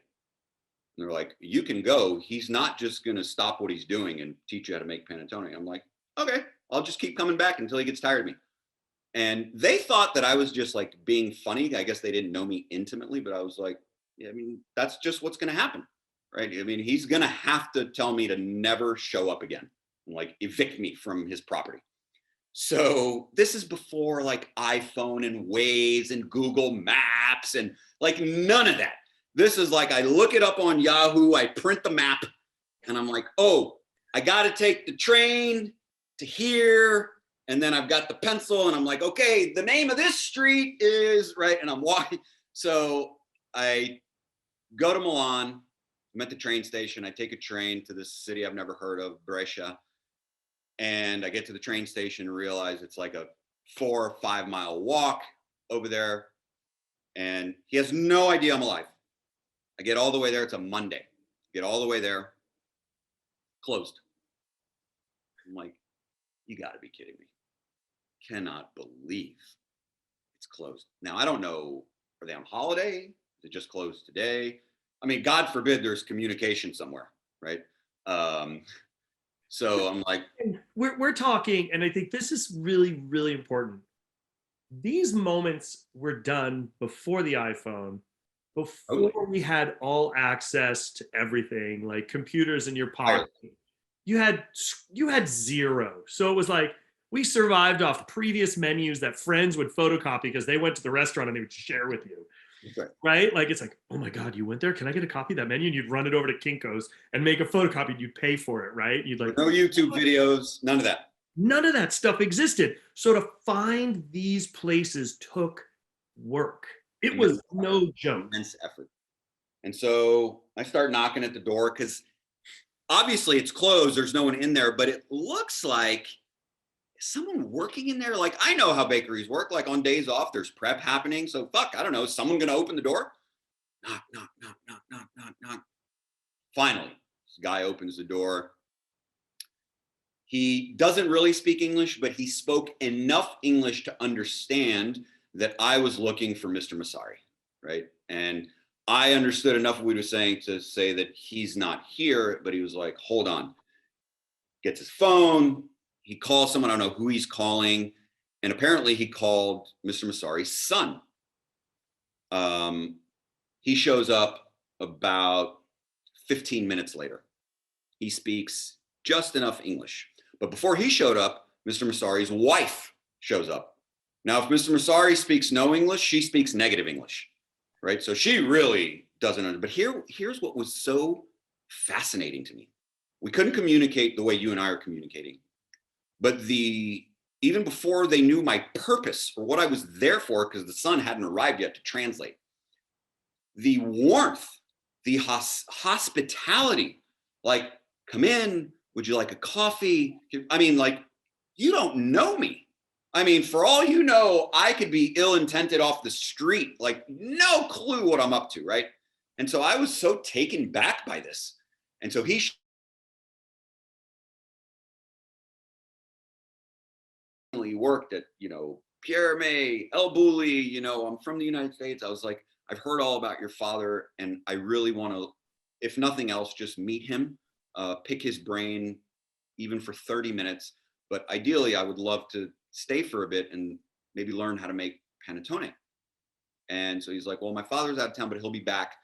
they're like, you can go. He's not just going to stop what he's doing and teach you how to make panettone. I'm like, okay, I'll just keep coming back until he gets tired of me. And they thought that I was just like being funny. I guess they didn't know me intimately, but I was like, yeah, I mean, that's just what's going to happen, right? I mean, he's going to have to tell me to never show up again and like evict me from his property. So this is before like iPhone and Waze and Google Maps and like none of that. This is like, I look it up on Yahoo, I print the map and I'm like, oh, I got to take the train to here. And then I've got the pencil and I'm like, okay, the name of this street is right. And I'm walking. So I go to Milan. I'm at the train station. I take a train to this city I've never heard of, Brescia. And I get to the train station and realize it's like a 4 or 5 mile walk over there. And he has no idea I'm alive. I get all the way there. It's a Monday. Get all the way there. Closed. I'm like, you got to be kidding me. Cannot believe it's closed. Now, I don't know, are they on holiday? Is it just closed today? I mean, God forbid there's communication somewhere, right? So I'm like, we're talking, and I think this is really, really important. These moments were done before the iPhone, before we had all access to everything, like computers in your pocket, you had zero. So it was like we survived off previous menus that friends would photocopy because they went to the restaurant and they would share with you. Right? Like it's like, oh my God, you went there? Can I get a copy of that menu? And you'd run it over to Kinko's and make a photocopy and you'd pay for it, right? You'd like no YouTube videos, none of that. None of that stuff existed. So to find these places took work. It was no joke. Immense effort. And so I start knocking at the door because obviously it's closed. There's no one in there, but it looks like someone working in there. Like, I know how bakeries work. Like on days off, there's prep happening. So fuck, I don't know. Is someone going to open the door? Knock, knock, knock, knock, knock, knock, knock. Finally, this guy opens the door. He doesn't really speak English, but he spoke enough English to understand that I was looking for Mr. Massari, right? And I understood enough of what he was saying to say that he's not here, but he was like, hold on. Gets his phone. He calls someone, I don't know who he's calling. And apparently he called Mr. Massari's son. He shows up about 15 minutes later. He speaks just enough English. But before he showed up, Mr. Massari's wife shows up. Now, if Mr. Massari speaks no English, she speaks negative English, right? So she really doesn't understand. But here's what was so fascinating to me. We couldn't communicate the way you and I are communicating. But even before they knew my purpose or what I was there for, because the son hadn't arrived yet to translate, the warmth, the hospitality, like, come in, would you like a coffee? I mean, like, you don't know me. I mean, for all you know, I could be ill-intended off the street, like no clue what I'm up to, right? And so I was so taken back by this. And so he worked at, Pierre Hermé, El Bulli, I'm from the United States. I was like, I've heard all about your father and I really want to, if nothing else, just meet him, pick his brain even for 30 minutes. But ideally, I would love to stay for a bit and maybe learn how to make panettone. And so he's like, well, my father's out of town, but he'll be back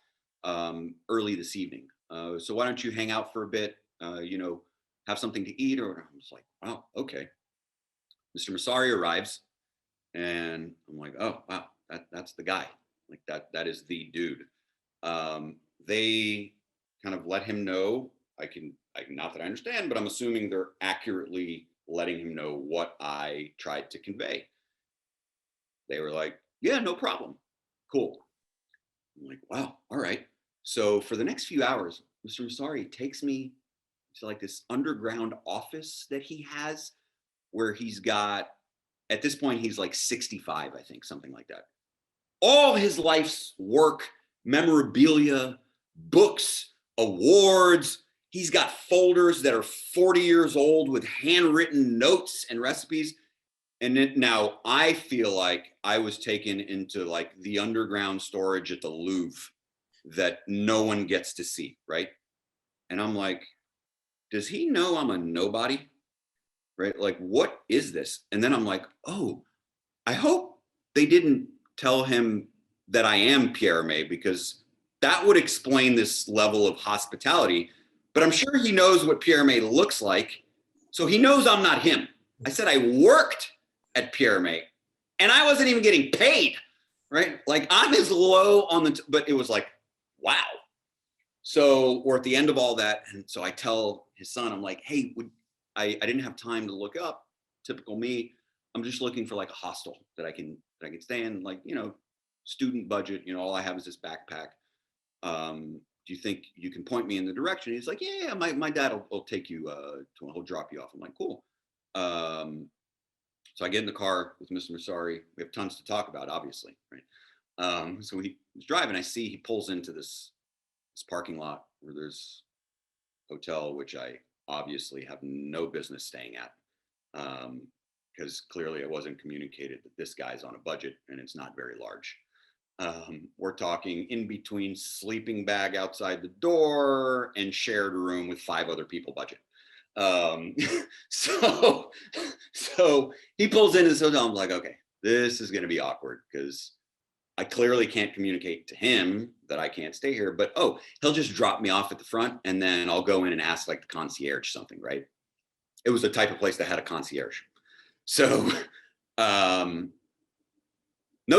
early this evening. So why don't you hang out for a bit, have something to eat? Or I was like, wow, okay. Mr. Massari arrives and I'm like, oh, wow, that's the guy. Like that is the dude. They kind of let him know, not that I understand, but I'm assuming they're accurately letting him know what I tried to convey. They were like, yeah, no problem. Cool. I'm like, wow, all right. So for the next few hours, Mr. Massari takes me to like this underground office that he has where he's got, at this point, he's like 65, I think, something like that. All his life's work, memorabilia, books, awards. He's got folders that are 40 years old with handwritten notes and recipes. And now I feel like I was taken into like the underground storage at the Louvre that no one gets to see, right? And I'm like, does he know I'm a nobody? Right? Like, what is this? And then I'm like, oh, I hope they didn't tell him that I am Pierre Hermé, because that would explain this level of hospitality. But I'm sure he knows what Pierre Hermé looks like. So he knows I'm not him. I said I worked at Pierre Hermé and I wasn't even getting paid, right? Like I'm as low on but it was like, wow. So we're at the end of all that. And so I tell his son, I'm like, hey, I didn't have time to look up, typical me. I'm just looking for like a hostel that I can stay in, like, student budget, all I have is this backpack. Do you think you can point me in the direction? He's like, yeah, my dad will take you, he'll drop you off. I'm like, cool. So I get in the car with Mr. Massari. We have tons to talk about, obviously, right? So he's driving. I see he pulls into this parking lot where there's a hotel, which I obviously have no business staying at, because clearly it wasn't communicated that this guy's on a budget and it's not very large. We're talking in between sleeping bag outside the door and shared room with 5 other people budget. So he pulls into this hotel. I'm like, okay, this is going to be awkward because I clearly can't communicate to him that I can't stay here, but he'll just drop me off at the front and then I'll go in and ask like the concierge something, right? It was the type of place that had a concierge. So no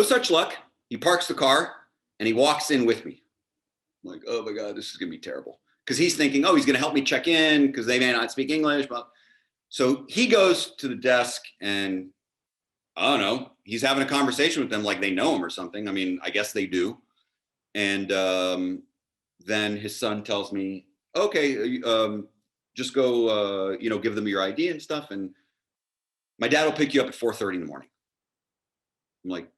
such luck. He parks the car and he walks in with me. I'm like, oh my God, this is gonna be terrible. Because he's thinking, he's gonna help me check in because they may not speak English. But so he goes to the desk and I don't know, he's having a conversation with them like they know him or something. I mean, I guess they do. And then his son tells me, okay, just go, give them your ID and stuff. And my dad will pick you up at 4:30 in the morning. I'm like,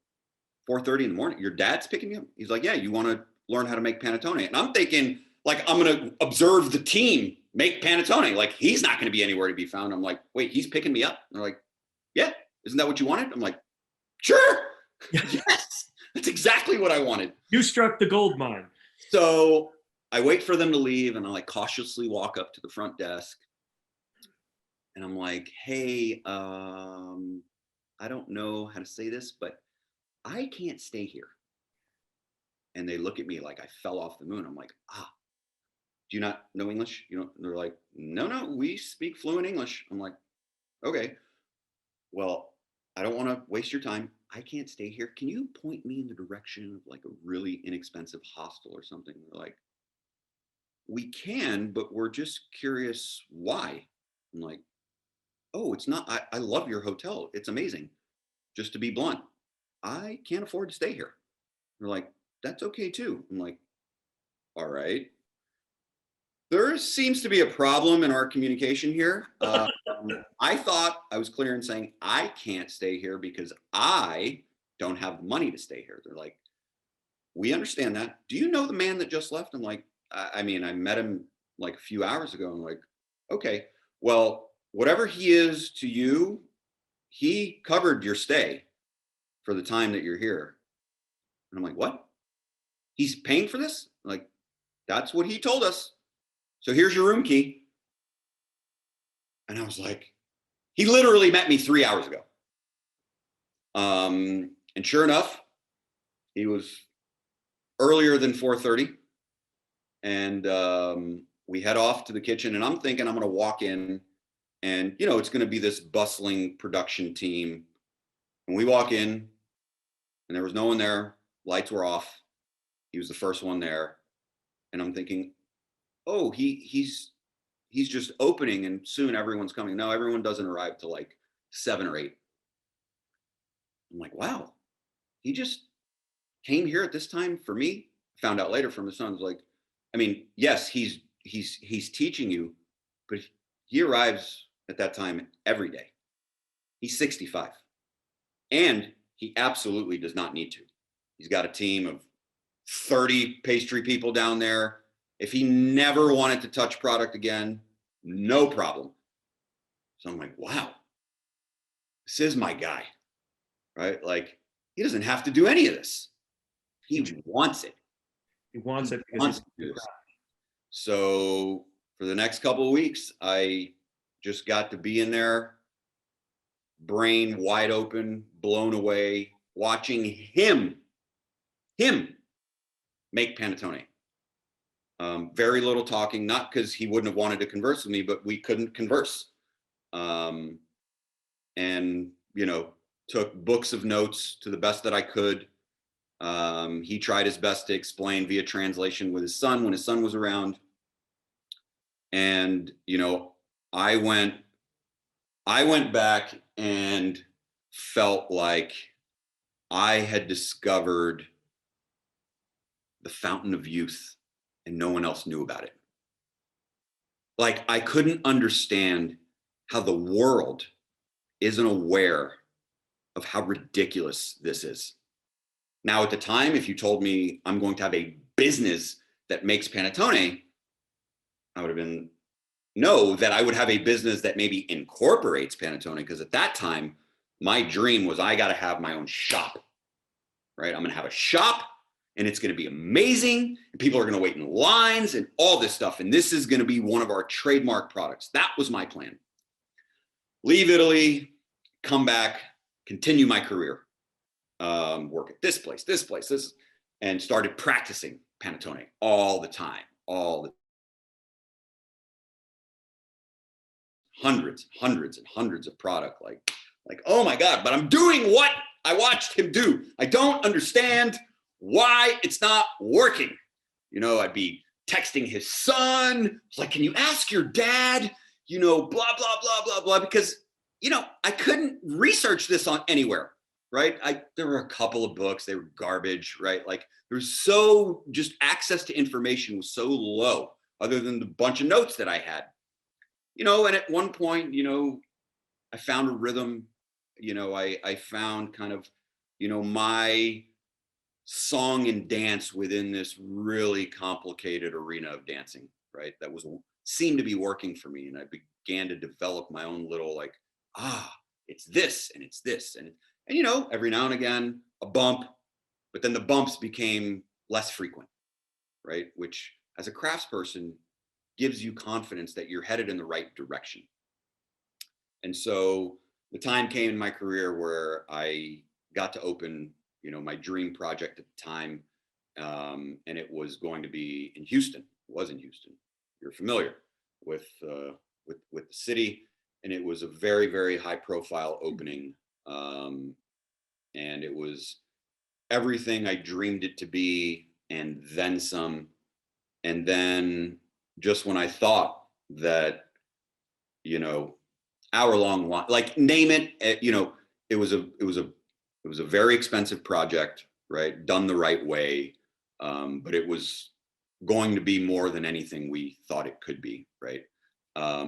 4:30 in the morning? Your dad's picking you up? He's like, yeah, you want to learn how to make panettone? And I'm thinking, like, I'm going to observe the team make panettone. Like, he's not going to be anywhere to be found. I'm like, wait, he's picking me up? And they're like, yeah. Isn't that what you wanted? I'm like, sure. Yes, that's exactly what I wanted. You struck the gold mine. So I wait for them to leave and I like cautiously walk up to the front desk. And I'm like, hey, I don't know how to say this, but I can't stay here. And they look at me like I fell off the moon. I'm like, do you not know English? You know, they're like, no, we speak fluent English. I'm like, okay, well, I don't want to waste your time. I can't stay here. Can you point me in the direction of like a really inexpensive hostel or something? They're like, we can, but we're just curious why. I'm like, it's not, I love your hotel. It's amazing. Just to be blunt, I can't afford to stay here. They're like, that's okay too. I'm like, all right. There seems to be a problem in our communication here. I thought I was clear in saying I can't stay here because I don't have the money to stay here. They're like, we understand that. Do you know the man that just left? I'm like, I mean, I met him like a few hours ago. I'm like, okay, well, whatever he is to you, he covered your stay for the time that you're here. And I'm like, what? He's paying for this? I'm like, that's what he told us. So here's your room key. And I was like, he literally met me 3 hours ago. And sure enough, he was earlier than 4:30. And we head off to the kitchen and I'm thinking I'm going to walk in and, it's going to be this bustling production team. And we walk in and there was no one there. Lights were off. He was the first one there. And I'm thinking, he's just opening and soon everyone's coming. No, everyone doesn't arrive till like 7 or 8. I'm like, wow, he just came here at this time for me. Found out later from his sons, like, I mean, yes, he's teaching you, but he arrives at that time every day. He's 65 and he absolutely does not need to. He's got a team of 30 pastry people down there. If he never wanted to touch product again, no problem. So I'm like, wow, this is my guy, right? Like, he doesn't have to do any of this. He wants it. He wants it. Wants to do this. So for the next couple of weeks, I just got to be in there, brain wide open, blown away, watching him make panettone. Very little talking, not because he wouldn't have wanted to converse with me, but we couldn't converse. And, took books of notes to the best that I could. He tried his best to explain via translation with his son when his son was around. And, I went back and felt like I had discovered the fountain of youth and no one else knew about it. Like, I couldn't understand how the world isn't aware of how ridiculous this is. Now, at the time, if you told me I'm going to have a business that makes panettone, I would have been, no, that I would have a business that maybe incorporates panettone, because at that time, my dream was I got to have my own shop, right? I'm going to have a shop and it's going to be amazing. And people are going to wait in lines and all this stuff. And this is going to be one of our trademark products. That was my plan. Leave Italy, come back, continue my career. work at this place, this, and started practicing panettone all the time, all the hundreds and hundreds of product, like, oh my God, but I'm doing what I watched him do. I don't understand why it's not working. You know, I'd be texting his son. It's like, can you ask your dad, you know, blah, blah, blah, blah, blah, because, you know, I couldn't research this on anywhere, right? There were a couple of books, they were garbage, right? Like there's so just access to information was so low other than the bunch of notes that I had, you know, and at one point, you know, I found a rhythm, you know, I found kind of, you know, my song and dance within this really complicated arena of dancing, right? That seemed to be working for me. And I began to develop my own little like, it's this and it's this. And you know, every now and again, a bump, but then the bumps became less frequent, right? Which as a craftsperson gives you confidence that you're headed in the right direction. And so the time came in my career where I got to open, you know, my dream project at the time. And it was going to be in Houston. It was in Houston. You're familiar with the city. And it was a very, very high profile opening. And it was everything I dreamed it to be and then some. And then just when I thought that, you know, hour-long, like name it, you know, it was a very expensive project, right? Done the right way. But it was going to be more than anything we thought it could be, right?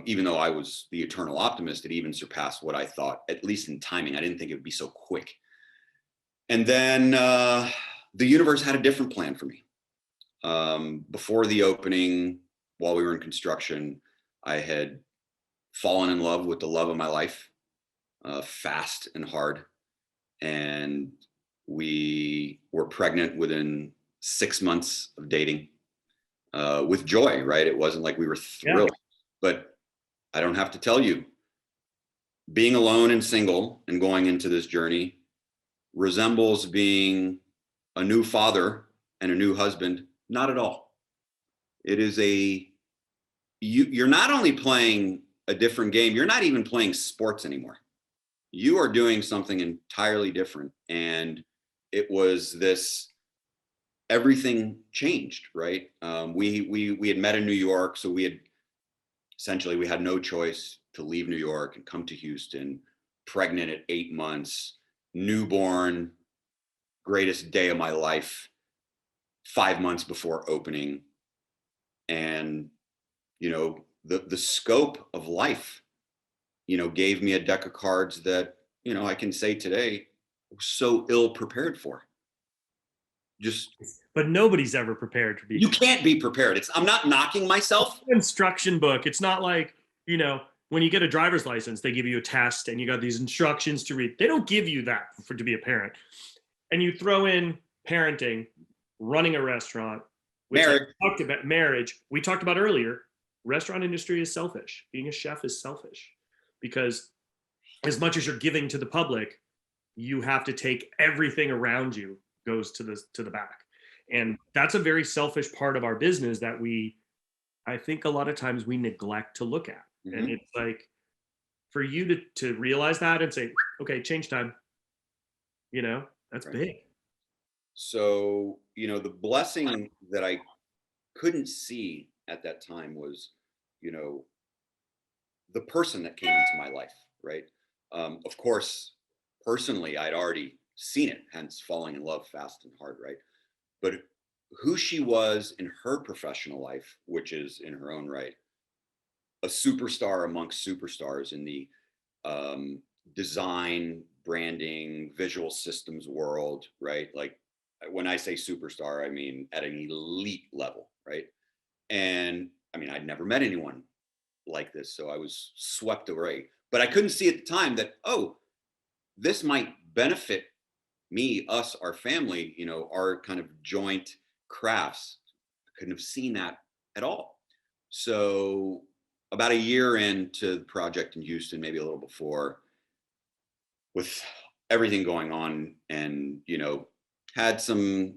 Even though I was the eternal optimist, it even surpassed what I thought, at least in timing. I didn't think it would be so quick. And then the universe had a different plan for me. Before the opening, while we were in construction, I had fallen in love with the love of my life, fast and hard. And we were pregnant within 6 months of dating, with joy, right? It wasn't like we were thrilled, but I don't have to tell you, being alone and single and going into this journey resembles being a new father and a new husband. Not at all. It is you're not only playing a different game, you're not even playing sports anymore. You are doing something entirely different. And it was this, everything changed, right? We had met in New York. So we had no choice to leave New York and come to Houston, pregnant at 8 months, newborn, greatest day of my life, 5 months before opening. And, you know, the scope of life, you know, gave me a deck of cards that, you know, I can say today was so ill prepared for. But nobody's ever prepared to be. You can't be prepared. I'm not knocking myself. Instruction book. It's not like, you know, when you get a driver's license, they give you a test and you got these instructions to read. They don't give you that to be a parent. And you throw in parenting, running a restaurant, marriage. Talked about marriage. We talked about earlier, restaurant industry is selfish. Being a chef is selfish because as much as you're giving to the public, you have to take everything around you goes to the back. And that's a very selfish part of our business that I think a lot of times we neglect to look at. Mm-hmm. And it's like, for you to realize that and say, okay, change time, you know, that's right. Big. So, you know, the blessing that I couldn't see at that time was, you know, the person that came into my life, right? Of course, personally, I'd already seen it, hence falling in love fast and hard, right? But who she was in her professional life, which is in her own right, a superstar amongst superstars in the design, branding, visual systems world, right? Like when I say superstar, I mean at an elite level, right? And I mean, I'd never met anyone like this, so I was swept away. But I couldn't see at the time that, oh, this might benefit me, us, our family, you know, our kind of joint crafts. I couldn't have seen that at all. So about a year into the project in Houston, maybe a little before, with everything going on, and, had some,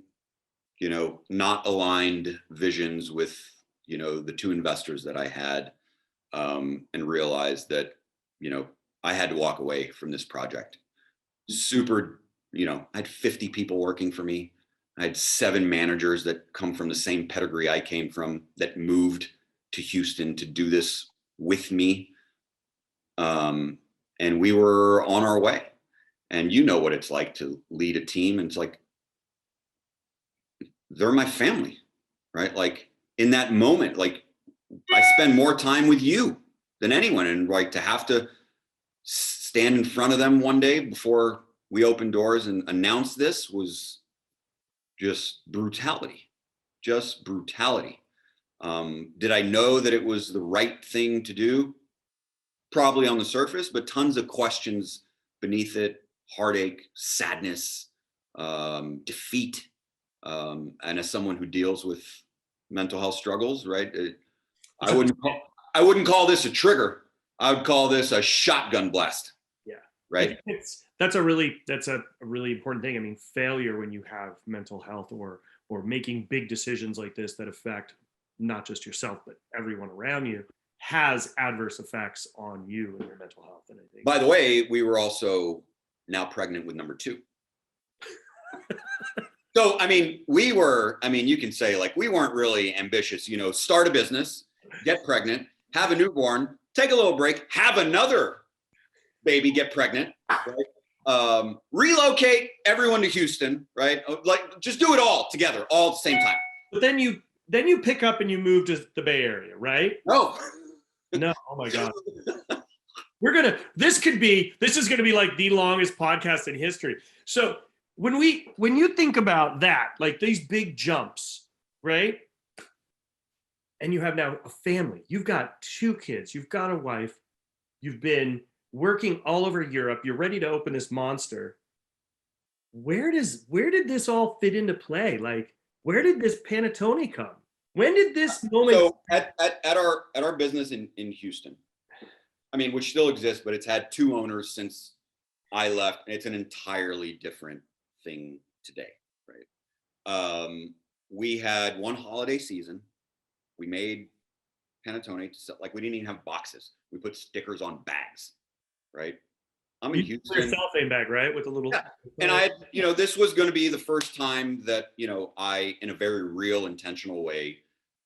not aligned visions with, the two investors that I had, and realized that, I had to walk away from this project. Super, I had 50 people working for me. I had 7 managers that come from the same pedigree I came from that moved to Houston to do this with me. And we were on our way. And you know what it's like to lead a team. And it's like, they're my family, right? Like in that moment, like I spend more time with you than anyone. And like to have to stand in front of them one day before we opened doors and announce this was just brutality, just brutality. Did I know that it was the right thing to do? Probably on the surface, but tons of questions beneath it, heartache, sadness, defeat. And as someone who deals with mental health struggles, right? I wouldn't call this a trigger. I would call this a shotgun blast. Yeah. Right. That's a really important thing. I mean, failure when you have mental health or making big decisions like this that affect not just yourself, but everyone around you, has adverse effects on you and your mental health. And I think, by the way, we were also now pregnant with number 2. So, I mean, you can say like, we weren't really ambitious, start a business, get pregnant, have a newborn, take a little break, have another baby, get pregnant, right? Relocate everyone to Houston, right? Like just do it all together, all at the same time. But then you pick up and you move to the Bay Area, right? No. Oh my God. This is going to be like the longest podcast in history. So when you think about that, like these big jumps, right? And you have now a family, you've got 2 kids, you've got a wife, you've been working all over Europe, you're ready to open this monster. Where did this all fit into play? Like, where did this Panettone come? When did this moment? So at our business in Houston, I mean, which still exists, but it's had 2 owners since I left. It's an entirely different thing today, right? We had one holiday season. We made Panettone to sell, like we didn't even have boxes. We put stickers on bags, right? I'm in Houston. Your cellophane bag, right? With a little. Yeah. And I had, this was going to be the first time that, I, in a very real, intentional way,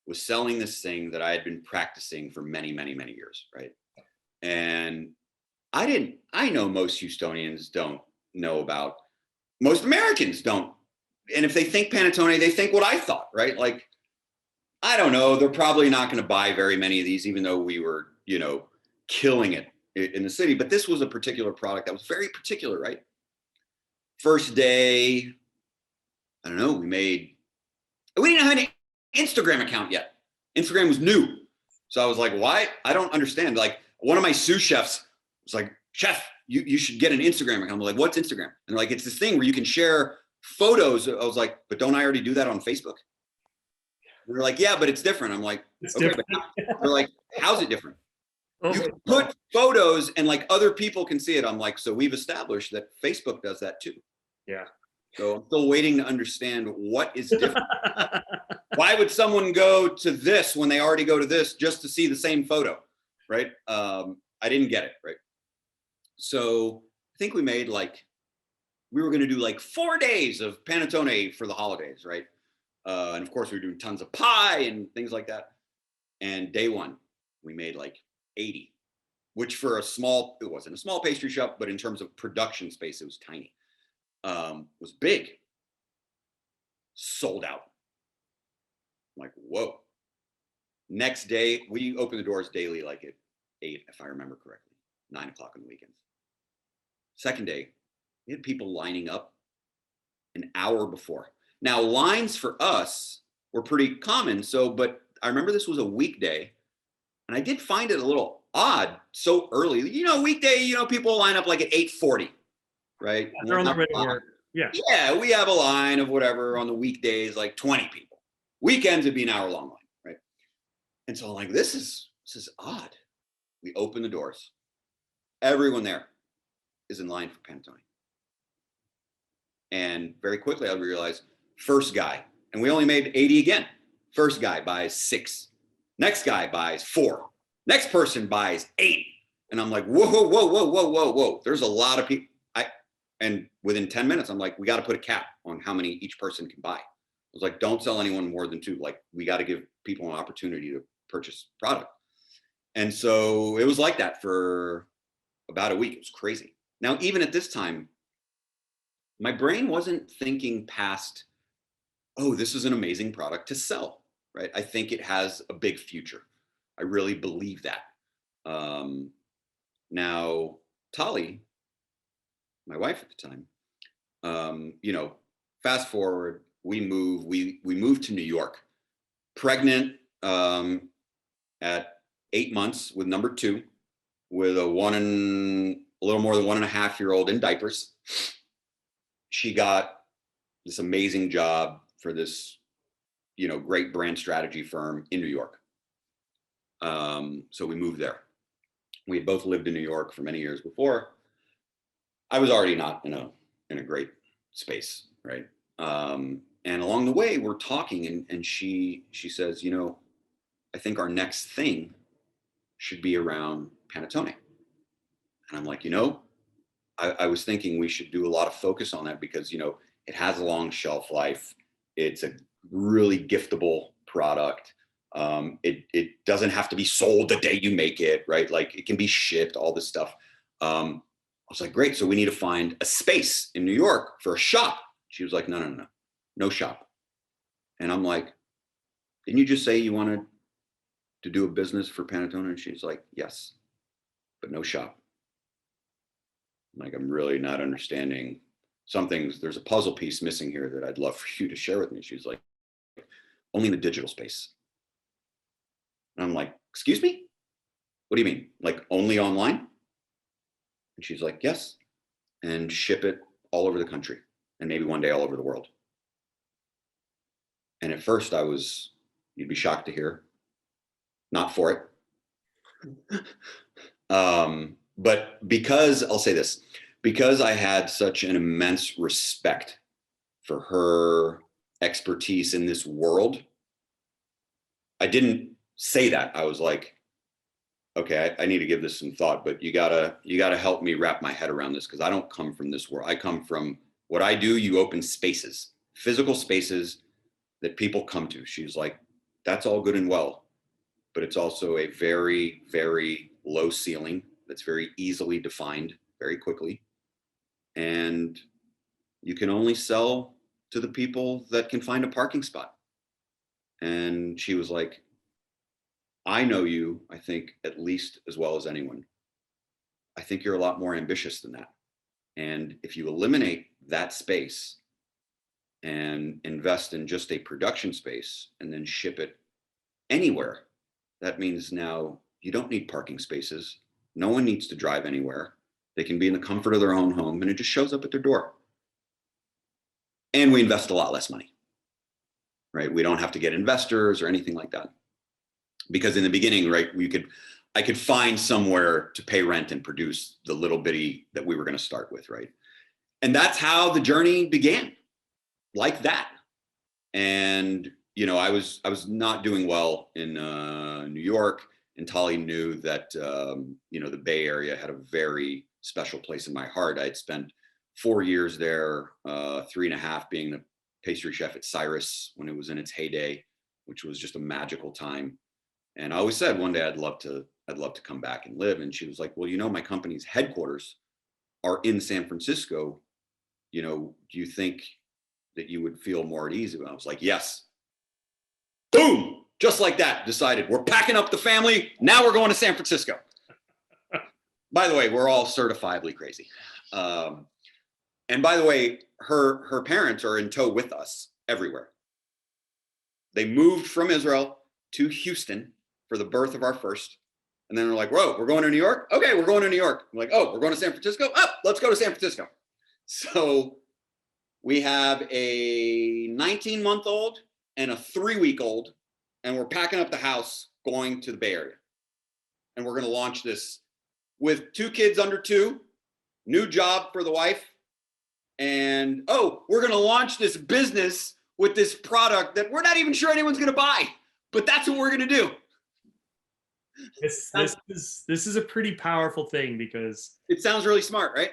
was selling this thing that I had been practicing for many, many, many years, right? And I know most Houstonians don't know about, most Americans don't. And if they think Panettone, they think what I thought, right? Like, I don't know, they're probably not going to buy very many of these, even though we were, killing it in the city. But this was a particular product that was very particular, right? First day, I don't know, we didn't have an Instagram account yet. Instagram was new. So I was like, why? I don't understand. Like one of my sous chefs was like, chef, you should get an Instagram account. I'm like, what's Instagram? And like, it's this thing where you can share photos. I was like, but don't I already do that on Facebook? And they're like, yeah, but it's different. I'm like, It's okay. different. They're like, how's it different? You can put photos and like other people can see it. I'm like, so we've established that Facebook does that too. Yeah. So I'm still waiting to understand what is different. Why would someone go to this when they already go to this just to see the same photo, right? I didn't get it, right? So I think we were going to do like 4 days of Panettone for the holidays, right? And of course we were doing tons of pie and things like that. And day 1, we made like 80, which it wasn't a small pastry shop, but in terms of production space, it was tiny. Was big. Sold out. I'm like, whoa. Next day, we open the doors daily, like at 8, if I remember correctly, 9 o'clock on the weekends. Second day, we had people lining up an hour before. Now, lines for us were pretty common. But I remember this was a weekday, and I did find it a little odd so early. Weekday, people line up like at 8:40, right? Yeah, they're on the way to work. Yeah. Yeah, we have a line of whatever on the weekdays, like 20 people. Weekends would be an hour-long line, right? And so I'm like, this is odd. We open the doors. Everyone there is in line for Panettone. And very quickly I realized, first guy, and we only made 80 again. First guy buys 6. Next guy buys 4. Next person buys 8. And I'm like, whoa, whoa, whoa, whoa, whoa, whoa, whoa. There's a lot of people. And within 10 minutes, I'm like, we got to put a cap on how many each person can buy. I was like, don't sell anyone more than 2. Like, we got to give people an opportunity to purchase product. And so it was like that for about a week. It was crazy. Now, even at this time, my brain wasn't thinking past, oh, this is an amazing product to sell, right? I think it has a big future. I really believe that. Now, Tali, my wife at the time, fast forward, we moved to New York, pregnant at 8 months with number 2, with a little more than 1.5-year-old in diapers. She got this amazing job for this, great brand strategy firm in New York. So we moved there. We had both lived in New York for many years before. I was already not in a great space, right? And along the way, we're talking, and she says, I think our next thing should be around Panettone. And I'm like, I was thinking we should do a lot of focus on that because, it has a long shelf life. It's a really giftable product. It doesn't have to be sold the day you make it, right? Like, it can be shipped, all this stuff. I was like, great. So we need to find a space in New York for a shop. She was like, no shop. And I'm like, didn't you just say you wanted to do a business for Panettone? And she's like, yes, but no shop. I'm like, I'm really not understanding some things. There's a puzzle piece missing here that I'd love for you to share with me. She's like, only in the digital space. And I'm like, excuse me? What do you mean? Like, only online? And she's like, yes. And ship it all over the country and maybe one day all over the world. And at first you'd be shocked to hear, not for it. But I'll say this, because I had such an immense respect for her expertise in this world, I didn't say that. I was like, okay, I need to give this some thought, but you gotta help me wrap my head around this, because I don't come from this world. I come from what I do. You open spaces, physical spaces that people come to. She's like, that's all good and well, but it's also a very, very low ceiling that's very easily defined very quickly. And you can only sell to the people that can find a parking spot. And she was like, I know you, I think, at least as well as anyone. I think you're a lot more ambitious than that. And if you eliminate that space and invest in just a production space and then ship it anywhere, that means now you don't need parking spaces. No one needs to drive anywhere. They can be in the comfort of their own home, and it just shows up at their door. And we invest a lot less money, right? We don't have to get investors or anything like that. Because in the beginning, right, I could find somewhere to pay rent and produce the little bitty that we were going to start with, right? And that's how the journey began, like that. And I was not doing well in New York, and Tali knew that the Bay Area had a very special place in my heart. I had spent 4 years there, 3.5 being the pastry chef at Cyrus when it was in its heyday, which was just a magical time. And I always said one day I'd love to come back and live. And she was like, well, my company's headquarters are in San Francisco. Do you think that you would feel more at ease? And I was like, yes. Boom, just like that, decided we're packing up the family. Now we're going to San Francisco. By the way, we're all certifiably crazy. And by the way, her parents are in tow with us everywhere. They moved from Israel to Houston for the birth of our first. And then they're like, whoa, we're going to New York? Okay, we're going to New York. I'm like, oh, we're going to San Francisco? Oh, let's go to San Francisco. So we have a 19-month-old and a 3-week-old, and we're packing up the house going to the Bay Area. And we're going to launch this with 2 kids under 2, new job for the wife, And, oh, we're going to launch this business with this product that we're not even sure anyone's going to buy, but that's what we're going to do. This is a pretty powerful thing, because it sounds really smart, right?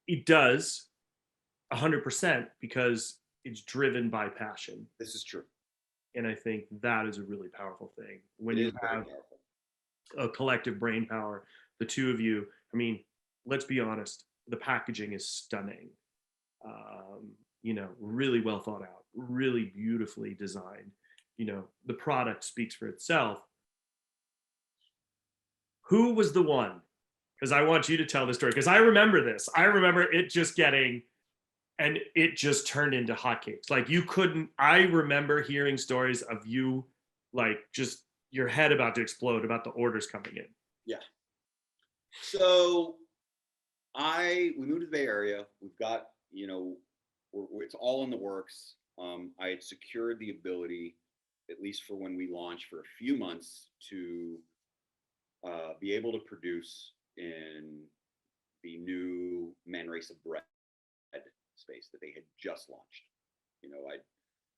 it does 100%, because it's driven by passion. This is true. And I think that is a really powerful thing when you have a collective brain power. The two of you, I mean, let's be honest, the packaging is stunning. You know, really well thought out, really beautifully designed. You know, the product speaks for itself. Who was the one? Because I want you to tell the story, because I remember this. I remember it just getting, and it just turned into hotcakes. Like, you couldn't, I remember hearing stories of you, like, just your head about to explode about the orders coming in. Yeah. So we moved to the Bay Area. We've got, you know, it's all in the works. I had secured the ability, at least for when we launched, for a few months to be able to produce in the new Manresa bread space that they had just launched. You know, I'd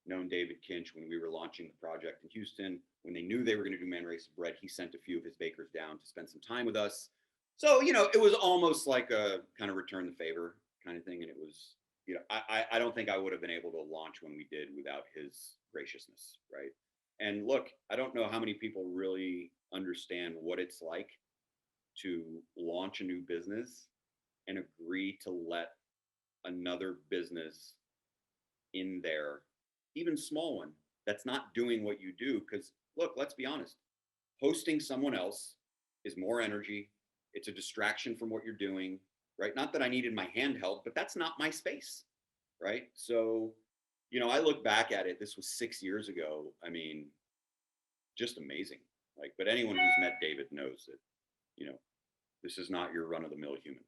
known David Kinch when we were launching the project in Houston. When they knew they were going to do Manresa bread, he sent a few of his bakers down to spend some time with us. So, you know, it was almost like a kind of return the favor kind of thing. And it was, you know, I don't think I would have been able to launch when we did without his graciousness, right? And look, I don't know how many people really understand what it's like to launch a new business and agree to let another business in there, even small one, that's not doing what you do. Because look, let's be honest, hosting someone else is more energy. It's a distraction from what you're doing, right? Not that I needed my handheld, but that's not my space, right? So, you know, I look back at it, this was 6 years ago. I mean, just amazing. Like, but anyone who's met David knows that, you know, this is not your run-of-the-mill human.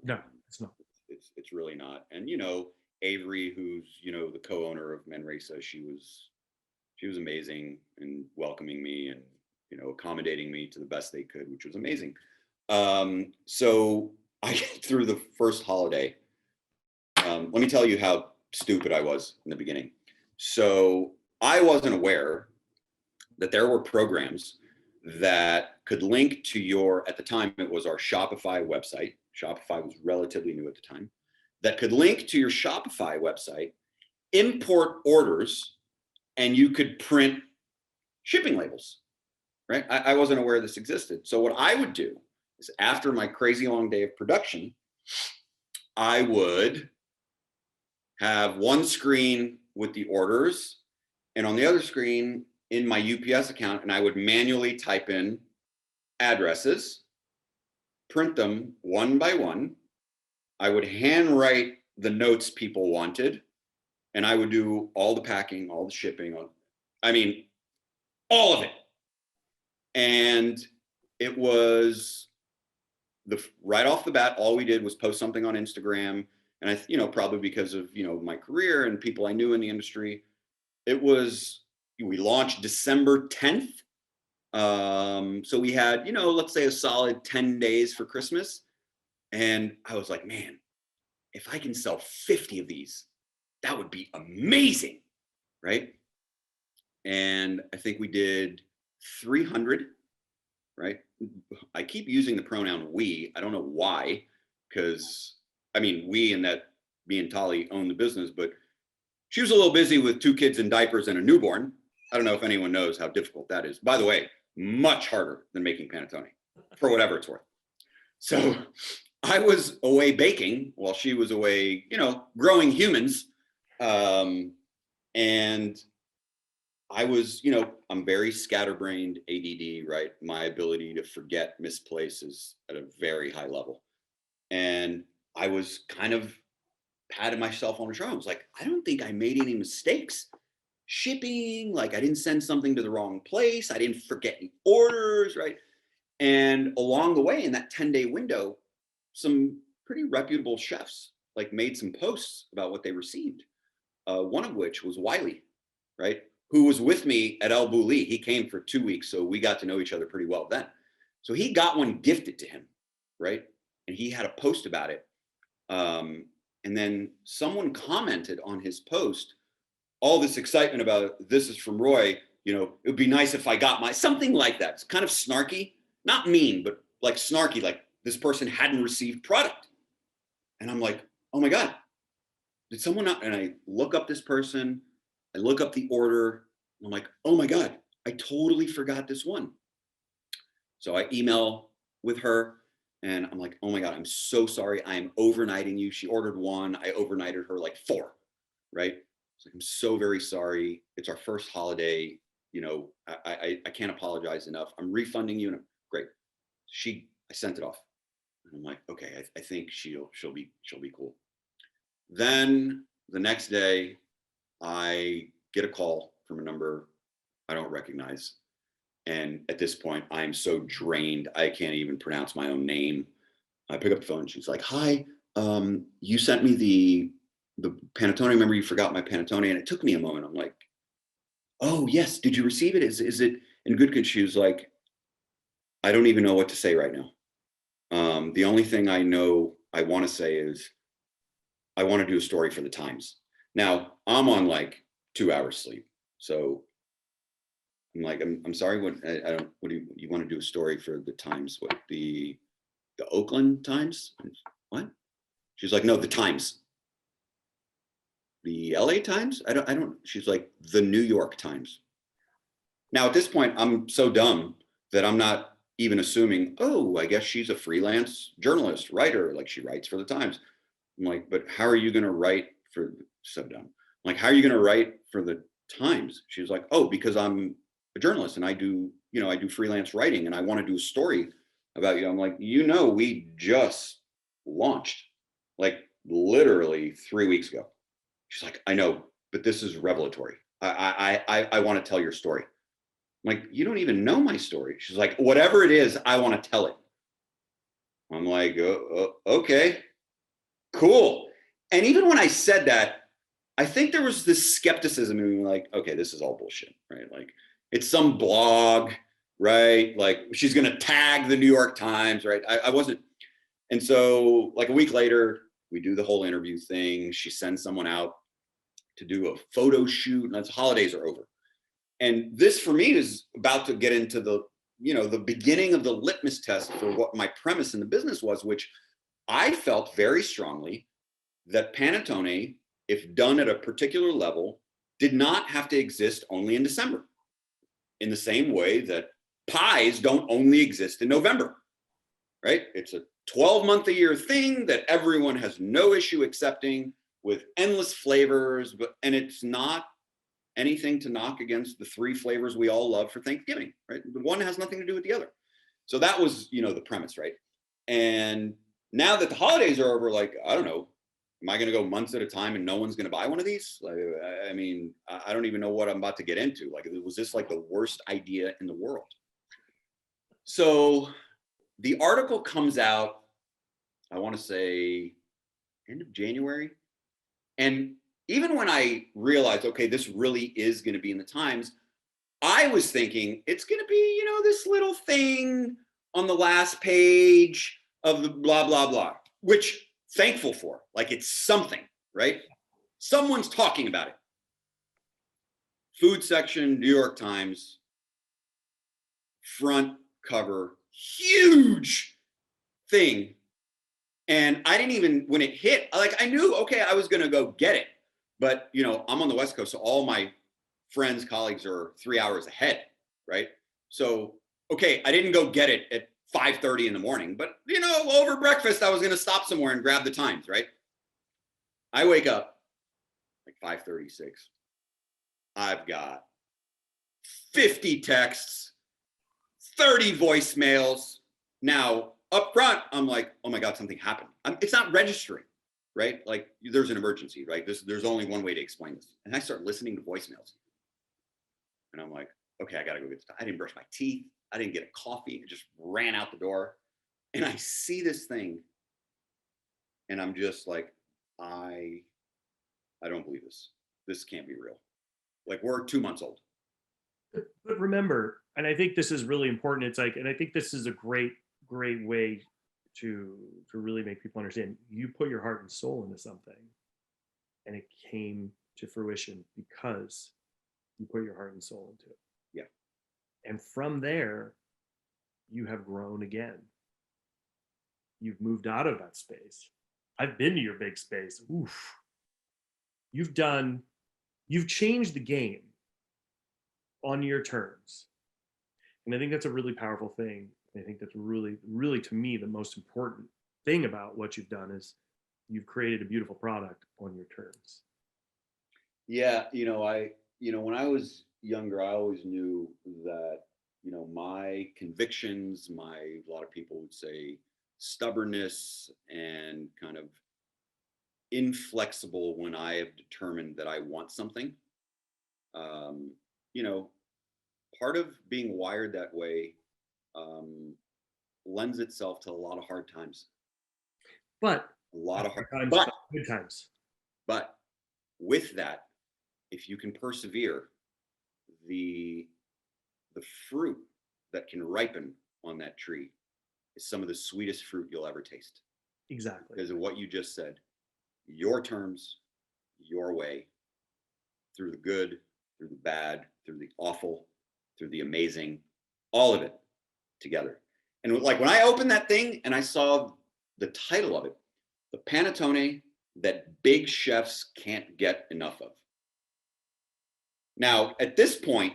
No, it's not. It's really not. And, you know, Avery, who's, you know, the co-owner of Manresa, she was amazing in welcoming me and, you know, accommodating me to the best they could, which was amazing. So I through the first holiday, let me tell you how stupid I was in the beginning. So I wasn't aware that there were programs that could link to your, at the time it was our Shopify website. Shopify was relatively new at the time, that could link to your Shopify website, import orders, and you could print shipping labels, right? I wasn't aware this existed. So what I would do is, after my crazy long day of production, I would have one screen with the orders, and on the other screen in my UPS account, and I would manually type in addresses, print them one by one. I would handwrite the notes people wanted, and I would do all the packing, all the shipping, I mean, all of it. And it was right off the bat, all we did was post something on Instagram. And I, you know, probably because of, you know, my career and people I knew in the industry, we launched December 10th. So we had, you know, let's say a solid 10 days for Christmas. And I was like, man, if I can sell 50 of these, that would be amazing, right? And I think we did 300, right? I keep using the pronoun we. I don't know why, because I mean, we and that me and Tali own the business, but she was a little busy with 2 kids in diapers and a newborn. I don't know if anyone knows how difficult that is. By the way, much harder than making panettone, for whatever it's worth. So I was away baking while she was away, you know, growing humans. And I was, you know, I'm very scatterbrained, ADD, right? My ability to forget misplace is at a very high level. And I was kind of patted myself on the shoulder. I was like, I don't think I made any mistakes shipping. Like, I didn't send something to the wrong place. I didn't forget any orders, right? And along the way, in that 10-day window, some pretty reputable chefs like made some posts about what they received. One of which was Wiley, right? Who was with me at El Bulli. He came for 2 weeks, so we got to know each other pretty well then. So he got one gifted to him, right? And he had a post about it. And then someone commented on his post, all this excitement about this is from Roy, you know, it would be nice if I got my, something like that. It's kind of snarky, not mean, but like snarky, like this person hadn't received product. And I'm like, oh my God, did someone not? And I look up this person, I look up the order, and I'm like, oh my God, I totally forgot this one. So I email with her and I'm like, oh my God, I'm so sorry. I am overnighting you. She ordered one. I overnighted her like 4, right? It's like, I'm so very sorry. It's our first holiday. You know, I can't apologize enough. I'm refunding you. And great. I sent it off. And I'm like, okay, I think she'll be cool. Then the next day I get a call from a number I don't recognize. And at this point, I'm so drained, I can't even pronounce my own name. I pick up the phone and she's like, hi, you sent me the Panettone. Remember you forgot my Panettone? And it took me a moment. I'm like, oh yes, did you receive it? Is it in good condition? She was like, I don't even know what to say right now. The only thing I know I want to say is I want to do a story for the Times. Now I'm on like 2 hours sleep. So I'm like, I'm sorry, what do you want to do a story for the Times? What, the Oakland Times? What? She's like, no, the Times. The LA Times? I don't, she's like, the New York Times. Now at this point, I'm so dumb that I'm not even assuming, oh, I guess she's a freelance journalist, writer, like she writes for the Times. I'm like, but how are you going to write for, so dumb. I'm like, how are you going to write for the Times? She was like, oh, because I'm a journalist and I do freelance writing and I want to do a story about you. I'm like, we just launched like literally 3 weeks ago. She's like, I know, but this is revelatory. I want to tell your story. I'm like, you don't even know my story. She's like, whatever it is, I want to tell it. I'm like, okay, cool. And even when I said that, I think there was this skepticism in me, like, okay, this is all bullshit, right? Like, it's some blog, right? Like, she's going to tag the New York Times, right? I wasn't. And so, like, a week later, we do the whole interview thing. She sends someone out to do a photo shoot, and the holidays are over. And this, for me, is about to get into the beginning of the litmus test for what my premise in the business was, which I felt very strongly that Panettone, if done at a particular level, did not have to exist only in December, in the same way that pies don't only exist in November, right? It's a 12-month-a-year thing that everyone has no issue accepting with endless flavors, and it's not anything to knock against the 3 flavors we all love for Thanksgiving, right? The one has nothing to do with the other. So that was, the premise, right? And now that the holidays are over, like, I don't know, am I going to go months at a time and no one's going to buy one of these? Like, I mean, I don't even know what I'm about to get into. Like, was this like the worst idea in the world? So the article comes out, I want to say end of January. And even when I realized, okay, this really is going to be in the Times, I was thinking it's going to be, this little thing on the last page of the blah, blah, blah, which thankful for, like it's something, right? Someone's talking about it. Food section, New York Times, front cover, huge thing. And I didn't even, when it hit, like I knew, okay, I was going to go get it. But, I'm on the West Coast, so all my friends, colleagues are 3 hours ahead, right? So, okay, I didn't go get it at 5:30 in the morning, but, over breakfast, I was going to stop somewhere and grab the Times, right? I wake up like 5:36. I've got 50 texts, 30 voicemails. Now, up front, I'm like, oh my God, something happened. It's not registering, right? Like there's an emergency, right? There's only one way to explain this. And I start listening to voicemails. And I'm like, okay, I got to go get stuff. I didn't brush my teeth. I didn't get a coffee. I just ran out the door. And I see this thing. And I'm just like, I don't believe this. This can't be real. Like we're 2 months old. But remember, and I think this is really important. It's like, and I think this is a great way to really make people understand. You put your heart and soul into something, and it came to fruition because you put your heart and soul into it. Yeah. And from there, you have grown again. You've moved out of that space. I've been to your big space. Oof. You've changed the game on your terms. And I think that's a really powerful thing. I think that's really, really, to me, the most important thing about what you've done is you've created a beautiful product on your terms. Yeah, when I was younger, I always knew that, my convictions, a lot of people would say stubbornness and kind of inflexible when I have determined that I want something. Um, you know, Part of being wired that way lends itself to a lot of hard times. But A lot of hard times, but good times. but with that, if you can persevere, the fruit that can ripen on that tree is some of the sweetest fruit you'll ever taste. Exactly. Because of what you just said, your terms, your way, through the good, through the bad, through the awful, through the amazing, all of it together. And like when I opened that thing and I saw the title of it, the Panettone that big chefs can't get enough of. Now, at this point,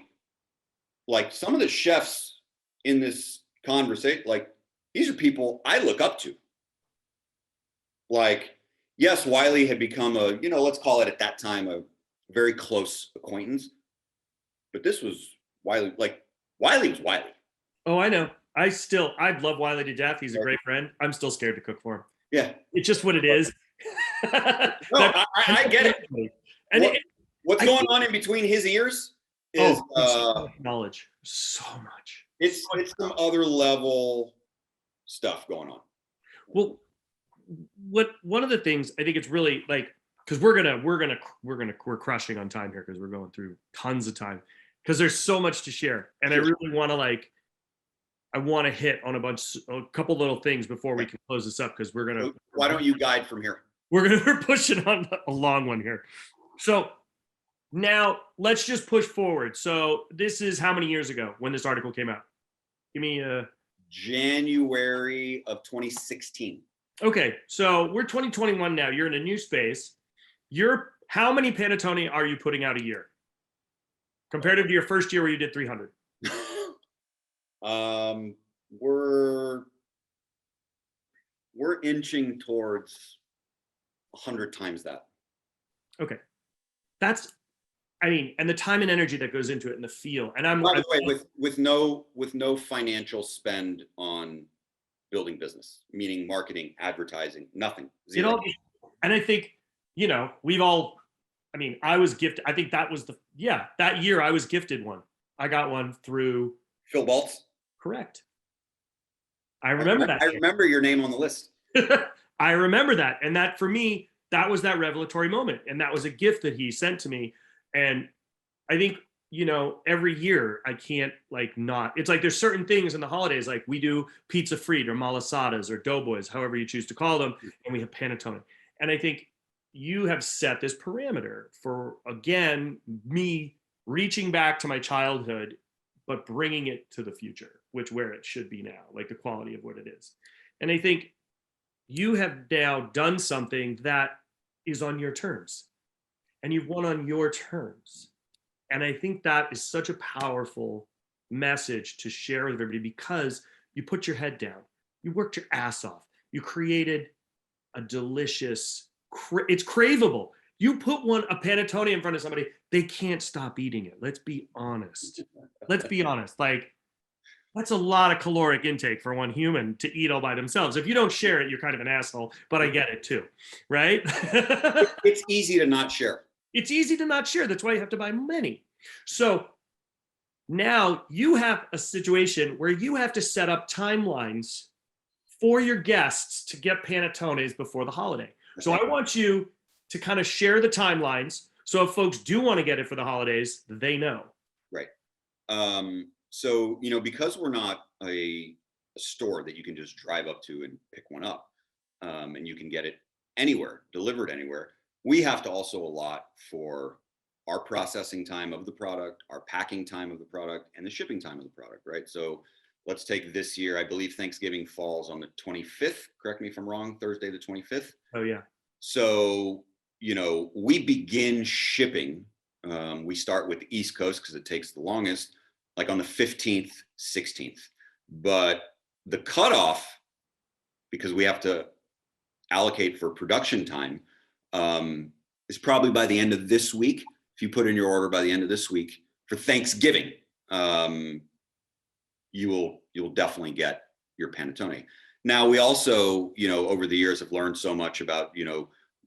like some of the chefs in this conversation, like these are people I look up to. Like, yes, Wiley had become let's call it at that time, a very close acquaintance. But this was Wiley, Wiley was Wiley. Oh, I know. I'd love Wiley to death. He's a great friend. I'm still scared to cook for him. Yeah. It's just what it is. No, I get it. And what's going on in between his ears is so much knowledge. So much. It's some other level stuff going on. Well, one of the things I think it's really like, because we're crushing on time here because we're going through tons of time because there's so much to share, and I really want to hit on a couple little things before we can close this up because we're gonna. Why don't you guide from here? We're pushing on a long one here, so now let's just push forward. So this is how many years ago when this article came out? Give me January of 2016. Okay, so we're 2021 now. You're in a new space. How many Panettone are you putting out a year? Compared to your first year where you did 300? We're inching towards 100 times that. Okay. And the time and energy that goes into it and the feel. And by the way, with no financial spend on building business, meaning marketing, advertising, nothing. Zero. And I think, I was gifted. I think that was that year I was gifted one. I got one through Phil Baltz. Correct. I remember that. I remember your name on the list. I remember that. And that for me, that was that revelatory moment. And that was a gift that he sent to me. And I think, every year I can't not, it's like there's certain things in the holidays, like we do pizza frites or malasadas or doughboys, however you choose to call them. And we have Panettone. And I think you have set this parameter for, again, me reaching back to my childhood, but bringing it to the future, where it should be now, like the quality of what it is. And I think you have now done something that is on your terms, and you've won on your terms. And I think that is such a powerful message to share with everybody because you put your head down, you worked your ass off, you created a delicious, it's craveable. You put a Panettone in front of somebody, they can't stop eating it. Let's be honest. Like, that's a lot of caloric intake for one human to eat all by themselves. If you don't share it, you're kind of an asshole, but I get it too, right? It's easy to not share. It's easy to not share. That's why you have to buy many. So now you have a situation where you have to set up timelines for your guests to get Panettones before the holiday. So I want you to kind of share the timelines. So if folks do want to get it for the holidays, they know. Right. So, because we're not a a store that you can just drive up to and pick one up. And you can get it anywhere, delivered anywhere. We have to also allot for our processing time of the product, our packing time of the product, and the shipping time of the product, right? So let's take this year. I believe Thanksgiving falls on the 25th. Correct me if I'm wrong, Thursday the 25th. Oh, yeah. So, we begin shipping. We start with the East Coast because it takes the longest, like on the 15th, 16th. But the cutoff, because we have to allocate for production time, is probably by the end of this week. If you put in your order by the end of this week for Thanksgiving, you'll definitely get your panettone. Now, we also, over the years have learned so much about,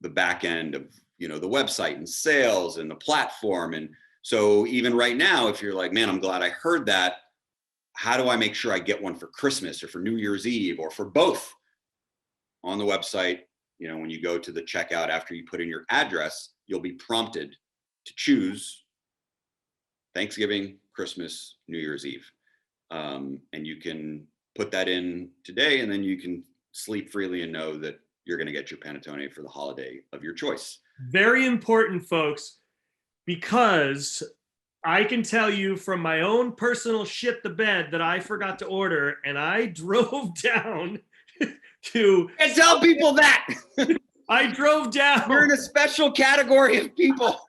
the back end of, the website and sales and the platform. And so even right now, if you're like, man, I'm glad I heard that, how do I make sure I get one for Christmas or for New Year's Eve or for both? On the website, when you go to the checkout, after you put in your address, you'll be prompted to choose Thanksgiving, Christmas, New Year's Eve. And you can put that in today, and then you can sleep freely and know that you're going to get your panettone for the holiday of your choice. Very important, folks, because I can tell you from my own personal shit the bed that I forgot to order, and I drove down to... And tell people that! I drove down... You're in a special category of people.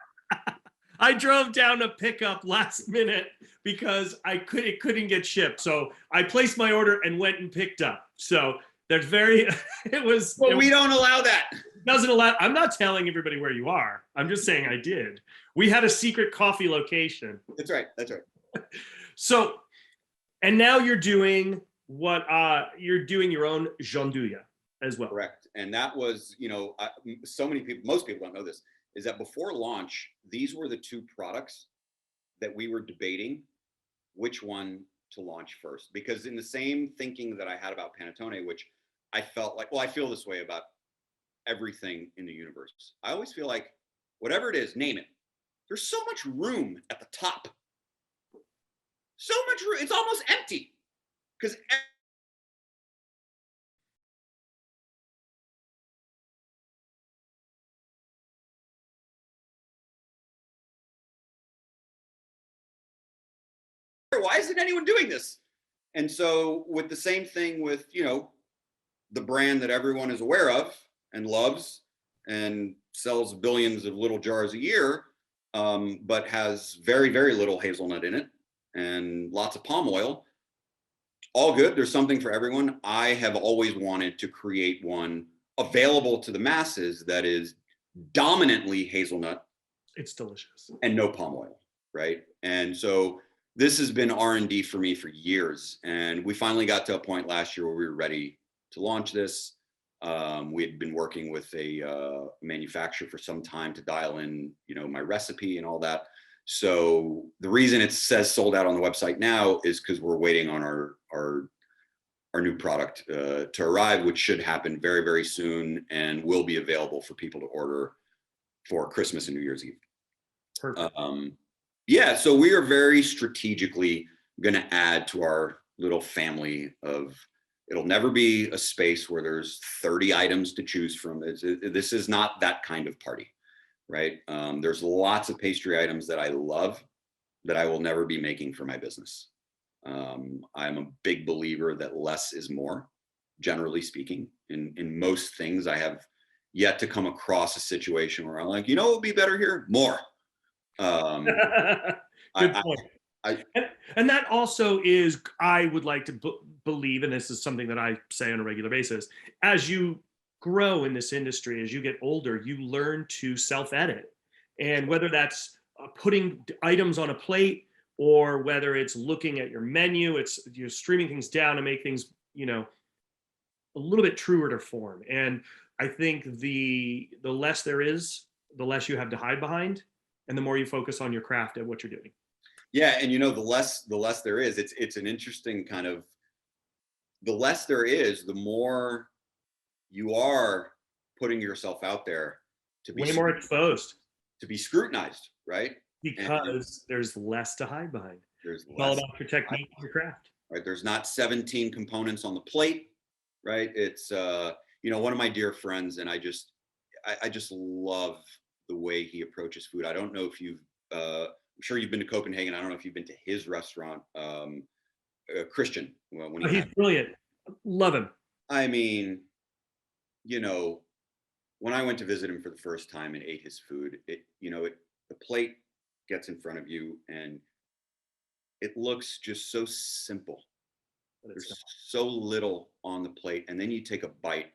I drove down to pick up last minute because it couldn't get shipped. So I placed my order and went and picked up. So there's we don't allow that. Doesn't allow. I'm not telling everybody where you are. I'm just saying I did. We had a secret coffee location. That's right. So, and now you're doing you're doing your own gianduja as well. Correct. And that was, so many people, most people don't know this, is that before launch, these were the two products that we were debating which one to launch first. Because in the same thinking that I had about panettone, which I felt like, I feel this way about everything in the universe. I always feel like whatever it is, name it. There's so much room at the top. So much room. It's almost empty. Because why isn't anyone doing this? And so with the same thing with, the brand that everyone is aware of and loves and sells billions of little jars a year, but has very, very little hazelnut in it and lots of palm oil, all good. There's something for everyone. I have always wanted to create one available to the masses that is dominantly hazelnut. It's delicious. And no palm oil, right? And so this has been R&D for me for years. And we finally got to a point last year where we were ready to launch this. We had been working with a manufacturer for some time to dial in, my recipe and all that. So the reason it says sold out on the website now is because we're waiting on our new product to arrive, which should happen very, very soon and will be available for people to order for Christmas and New Year's Eve. Perfect. Yeah, so we are very strategically going to add to our little family of, it'll never be a space where there's 30 items to choose from. This is not that kind of party, right? There's lots of pastry items that I love that I will never be making for my business. I'm a big believer that less is more, generally speaking. In most things, I have yet to come across a situation where I'm like, what would be better here? More. Good point. And that also is, I would like to believe, and this is something that I say on a regular basis, as you grow in this industry, as you get older, you learn to self-edit. And whether that's putting items on a plate or whether it's looking at your menu, you're streaming things down to make things, a little bit truer to form. And I think the less there is, the less you have to hide behind, and the more you focus on your craft and what you're doing. Yeah, and the less there is, it's an interesting kind of, the less there is, the more you are putting yourself out there to be way more exposed, to be scrutinized, right? Because there's less to hide behind. There's it's all about your technique, your craft. right? There's not 17 components on the plate, right? It's, one of my dear friends, and I just love the way he approaches food. I don't know if I'm sure you've been to Copenhagen. I don't know if you've been to his restaurant, Christian. When He's brilliant. Love him. I mean, when I went to visit him for the first time and ate his food, the plate gets in front of you and it looks just so simple. There's so little on the plate, and then you take a bite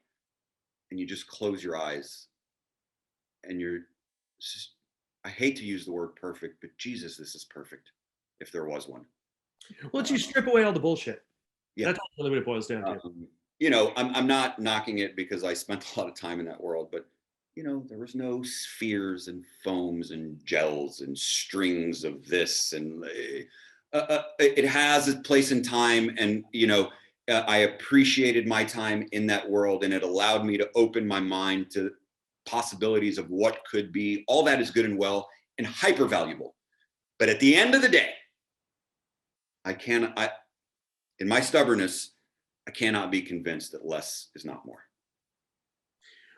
and you just close your eyes and I hate to use the word perfect, but Jesus, this is perfect if there was one. Well, you strip away all the bullshit. Yeah. That's really what it boils down to. I'm not knocking it because I spent a lot of time in that world, but there was no spheres and foams and gels and strings of this, and it has its place in time, and I appreciated my time in that world, and it allowed me to open my mind to possibilities of what could be. All that is good and well and hyper valuable, but at the end of the day, in my stubbornness, I cannot be convinced that less is not more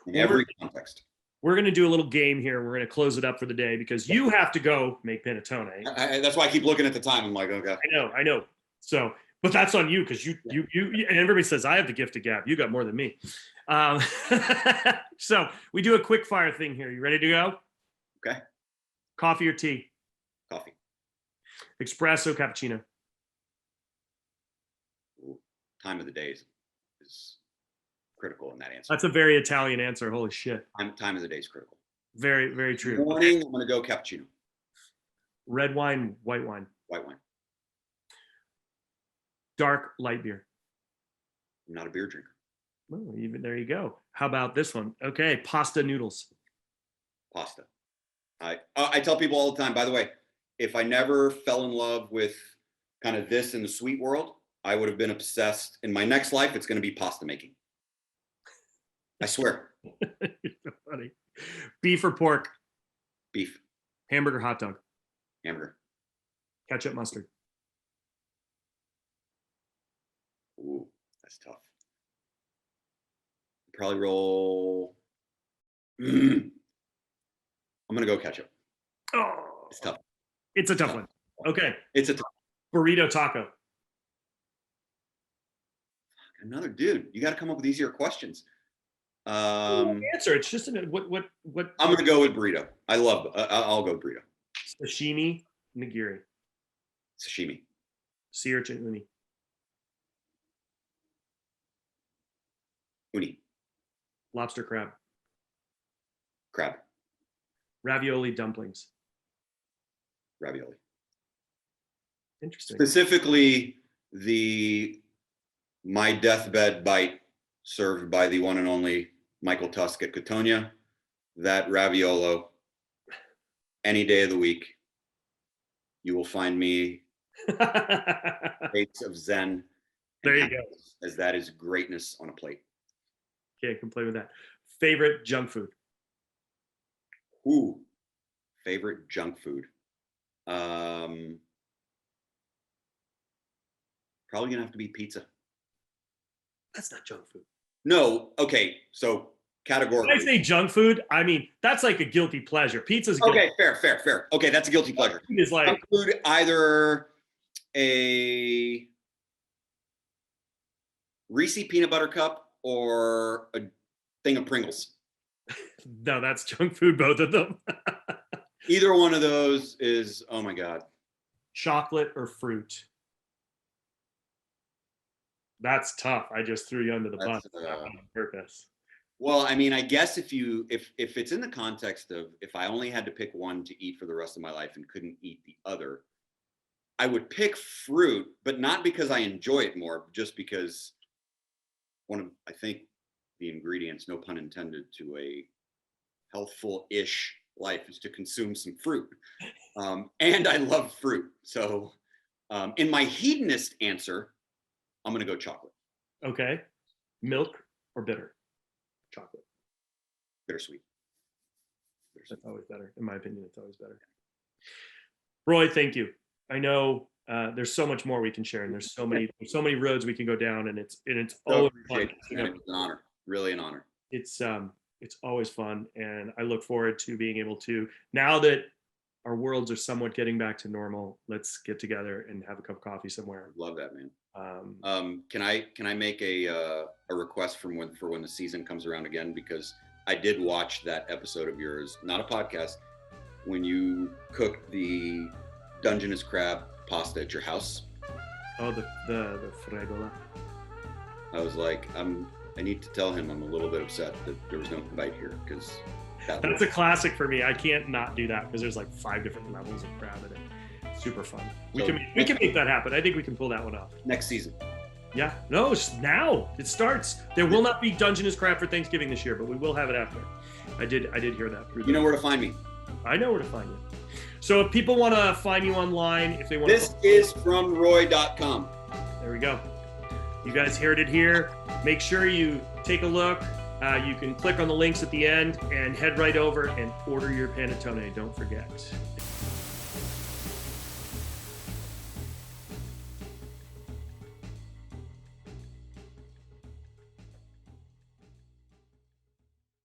in every context. We're going to do a little game here. We're going to close it up for the day because you have to go make panettone. That's why I keep looking at the time. I'm like, okay. I know. So, but that's on you because you and everybody says I have the gift of gab. You got more than me. So we do a quick fire thing here. You ready to go? Okay. Coffee or tea? Coffee. Espresso, cappuccino? Ooh, time of the day is critical in that answer. That's a very Italian answer. Holy shit. Time of the day is critical. Very, very true. Morning, I'm going to go cappuccino. Red wine, white wine? White wine. Dark, light beer? I'm not a beer drinker. Oh, even there you go. How about this one? Okay, pasta, noodles? Pasta. I tell people all the time, by the way, if I never fell in love with kind of this in the sweet world, I would have been obsessed. In my next life, it's going to be pasta making. I swear. You're so funny. Beef or pork? Beef. Hamburger, hot dog? Hamburger. Ketchup, mustard? Ooh, that's tough. Probably roll. I'm going to go ketchup. Oh, it's tough. It's a tough one. Okay. It's a tough. Burrito, taco? Another dude. You got to come up with easier questions. Answer. It's just what. I'm gonna go with burrito. I'll go burrito. Sashimi, nigiri. Sashimi. Sea urchin, uni. Uni. Lobster, crab. Crab. Ravioli, dumplings. Ravioli. Interesting. Specifically, my deathbed bite served by the one and only Michael Tusk at Cotogna. That raviolo, any day of the week, you will find me states of zen. There you go. As that is greatness on a plate. Can't complain with that. Favorite junk food? Ooh, favorite junk food. Probably gonna have to be pizza. That's not junk food. No, okay, so categorically. When I say junk food, I mean that's like a guilty pleasure. Pizza's guilty. Okay, fair. Okay, that's a guilty pleasure. It's like junk food, either a Reese peanut butter cup or a thing of Pringles. No, that's junk food, both of them. Either one of those is, oh my God. Chocolate or fruit? That's tough. I just threw you under the bus on purpose. Well, I mean, I guess if it's in the context of if I only had to pick one to eat for the rest of my life and couldn't eat the other, I would pick fruit, but not because I enjoy it more, just because I think the ingredients, no pun intended, to a healthful-ish life is to consume some fruit. And I love fruit. So in my hedonist answer, I'm going to go chocolate. Okay. Milk or bitter? Chocolate. Bittersweet. That's always better. In my opinion, it's always better. Roy, thank you. I know there's so much more we can share, and there's so many roads we can go down, and it's So always fun. appreciate it, man. It's an honor, really an honor. It's always fun, and I look forward to being able to, now that our worlds are somewhat getting back to normal, let's get together and have a cup of coffee somewhere. Love that, man. Can I make a request for when the season comes around again? Because I did watch that episode of yours, not a podcast, when you cooked the Dungeness crab pasta at your house. Oh, the fregola. I was like, I need to tell him I'm a little bit upset that there was no invite here, because that's a classic for me. I can't not do that because there's like 5 different levels of crab in it. Super fun. We can make that happen. I think we can pull that one off. Next season. Yeah. No, it's now. It starts. There will not be Dungeness crab for Thanksgiving this year, but we will have it after. I did hear that. You know where to find me. I know where to find you. So if people want to find you online, if they want This is from Roy.com. There we go. You guys heard it here. Make sure you take a look. You can click on the links at the end and head right over and order your panettone. Don't forget.